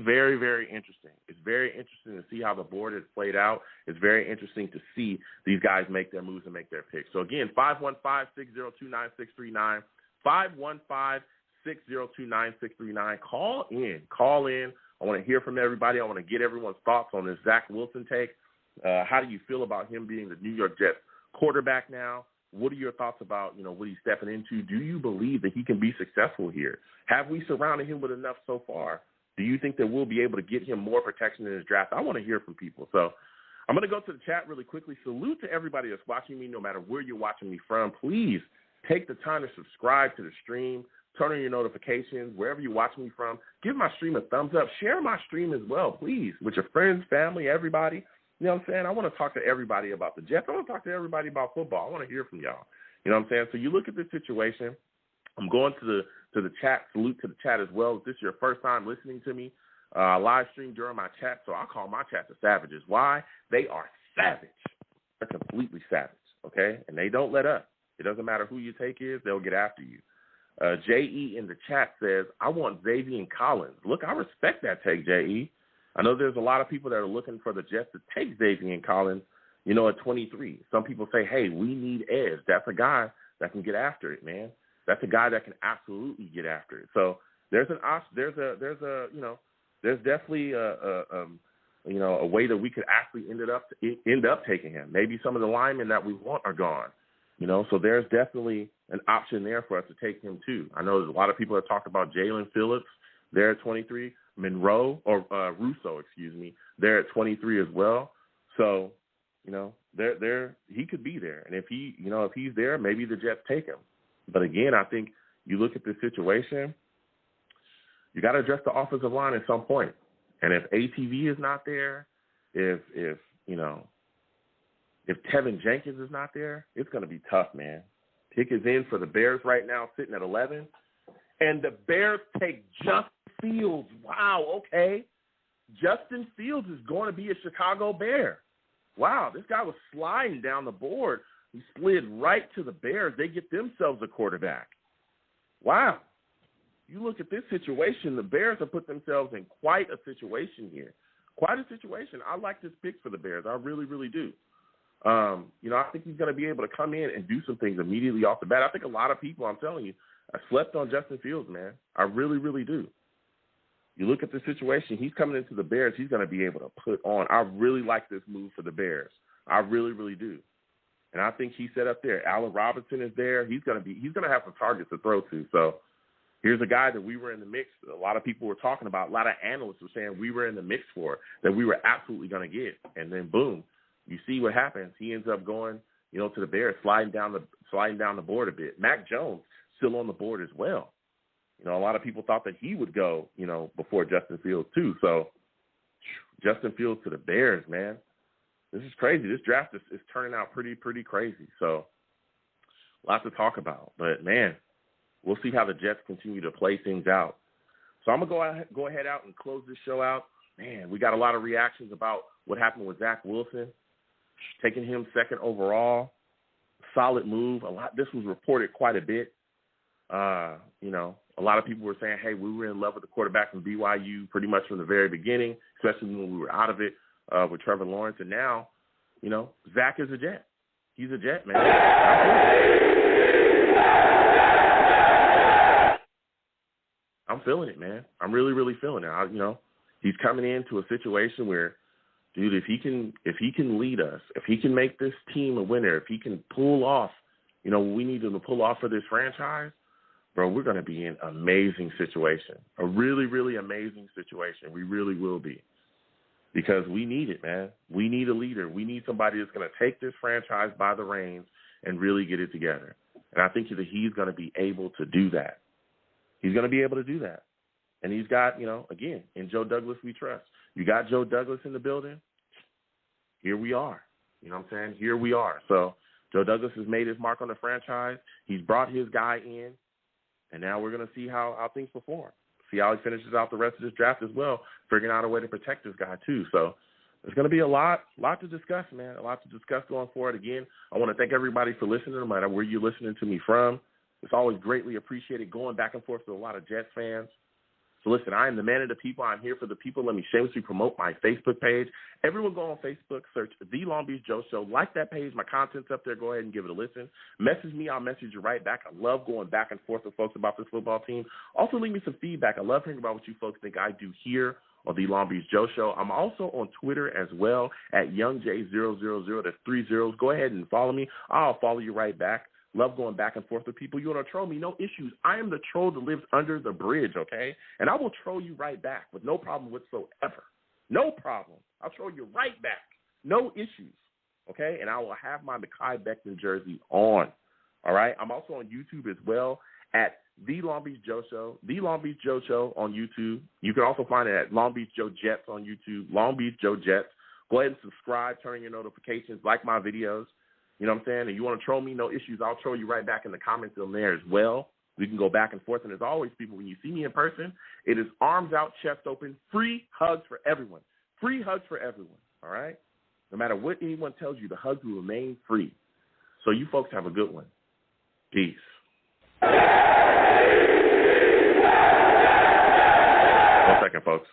very, very interesting. It's very interesting to see how the board is played out. It's very interesting to see these guys make their moves and make their picks. So, again, 515-602-9639, 515-602-9639. Call in. I want to hear from everybody. I want to get everyone's thoughts on this Zach Wilson take. How do you feel about him being the New York Jets quarterback now? What are your thoughts about, what he's stepping into? Do you believe that he can be successful here? Have we surrounded him with enough so far? Do you think that we'll be able to get him more protection in his draft? I want to hear from people. So I'm going to go to the chat really quickly. Salute to everybody that's watching me, no matter where you're watching me from. Please take the time to subscribe to the stream. Turn on your notifications, wherever you're watching me from. Give my stream a thumbs up. Share my stream as well, please, with your friends, family, everybody. You know what I'm saying? I want to talk to everybody about the Jets. I want to talk to everybody about football. I want to hear from y'all. You know what I'm saying? So you look at this situation. I'm going to the chat. Salute to the chat as well. If this is your first time listening to me, live stream during my chat, so I call my chat the savages. Why? They are savage. They're completely savage, okay? And they don't let up. It doesn't matter who your take is, they'll get after you. J.E. in the chat says, I want Xavier Collins. Look, I respect that take, J.E. I know there's a lot of people that are looking for the Jets to take Xavier Collins, you know, at 23. Some people say, hey, we need edge. That's a guy that can get after it, man. That's a guy that can absolutely get after it. So there's definitely a way that we could actually end up taking him. Maybe some of the linemen that we want are gone, you know. So there's definitely an option there for us to take him too. I know there's a lot of people that talk about Jalen Phillips. They're at 23. Russo, they're at 23 as well. So, you know, he could be there. And if he's there, maybe the Jets take him. But again, I think you look at this situation, you got to address the offensive line at some point. And if ATV is not there, if Tevin Jenkins is not there, it's going to be tough, man. Pick is in for the Bears right now, sitting at 11. And the Bears take Justin Fields. Wow, okay. Justin Fields is going to be a Chicago Bear. Wow, this guy was sliding down the board. He slid right to the Bears. They get themselves a quarterback. Wow. You look at this situation, the Bears have put themselves in quite a situation here. Quite a situation. I like this pick for the Bears. I really, really do. I think he's going to be able to come in and do some things immediately off the bat. I think a lot of people, I'm telling you, I slept on Justin Fields, man. I really, really do. You look at the situation, he's coming into the Bears, he's going to be able to put on. I really like this move for the Bears. I really, really do. And I think he's set up there. Allen Robinson is there. He's going to have some targets to throw to. So here's a guy that we were in the mix. A lot of people were talking about. A lot of analysts were saying we were in the mix for, that we were absolutely going to get. And then boom, you see what happens. He ends up going, to the Bears, sliding down the board a bit. Mac Jones still on the board as well. A lot of people thought that he would go, before Justin Fields too. So Justin Fields to the Bears, man. This is crazy. This draft is turning out pretty crazy. So lots to talk about. But, man, we'll see how the Jets continue to play things out. So I'm going to go ahead out and close this show out. Man, we got a lot of reactions about what happened with Zach Wilson, taking him second overall. Solid move. This was reported quite a bit. A lot of people were saying, hey, we were in love with the quarterback from BYU pretty much from the very beginning, especially when we were out of it with Trevor Lawrence. And now, Zach is a Jet. He's a Jet, man. I'm feeling it, man. I'm really, really feeling it. He's coming into a situation where, dude, if he can lead us, if he can make this team a winner, if he can pull off, what we need him to pull off for this franchise, bro, we're going to be in an amazing situation, a really, really amazing situation. We really will be, because we need it, man. We need a leader. We need somebody that's going to take this franchise by the reins and really get it together. And I think that he's going to be able to do that. He's going to be able to do that. And he's got, again, in Joe Douglas we trust. You got Joe Douglas in the building. Here we are. You know what I'm saying? Here we are. So Joe Douglas has made his mark on the franchise. He's brought his guy in. And now we're going to see how things perform. See how he finishes out the rest of this draft as well, figuring out a way to protect this guy too. So there's going to be a lot to discuss, man, a lot to discuss going forward. Again, I want to thank everybody for listening, no matter where you're listening to me from. It's always greatly appreciated going back and forth with a lot of Jets fans. So listen, I am the man of the people. I'm here for the people. Let me shamelessly promote my Facebook page. Everyone go on Facebook, search The Long Beach Joe Show. Like that page. My content's up there. Go ahead and give it a listen. Message me. I'll message you right back. I love going back and forth with folks about this football team. Also, leave me some feedback. I love hearing about what you folks think I do here on The Long Beach Joe Show. I'm also on Twitter as well at YoungJ000. That's 3 zeros. Go ahead and follow me. I'll follow you right back. Love going back and forth with people. You want to troll me? No issues. I am the troll that lives under the bridge, okay? And I will troll you right back with no problem whatsoever. No problem. I'll troll you right back. No issues, okay? And I will have my Mekhi Becton jersey on, all right? I'm also on YouTube as well at The Long Beach Joe Show. The Long Beach Joe Show on YouTube. You can also find it at Long Beach Joe Jets on YouTube. Long Beach Joe Jets. Go ahead and subscribe, turn on your notifications, like my videos. You know what I'm saying? And you want to troll me, no issues. I'll troll you right back in the comments on there as well. We can go back and forth. And as always, people, when you see me in person, it is arms out, chest open, free hugs for everyone. Free hugs for everyone, all right? No matter what anyone tells you, the hugs will remain free. So you folks have a good one. Peace. 1 second, folks.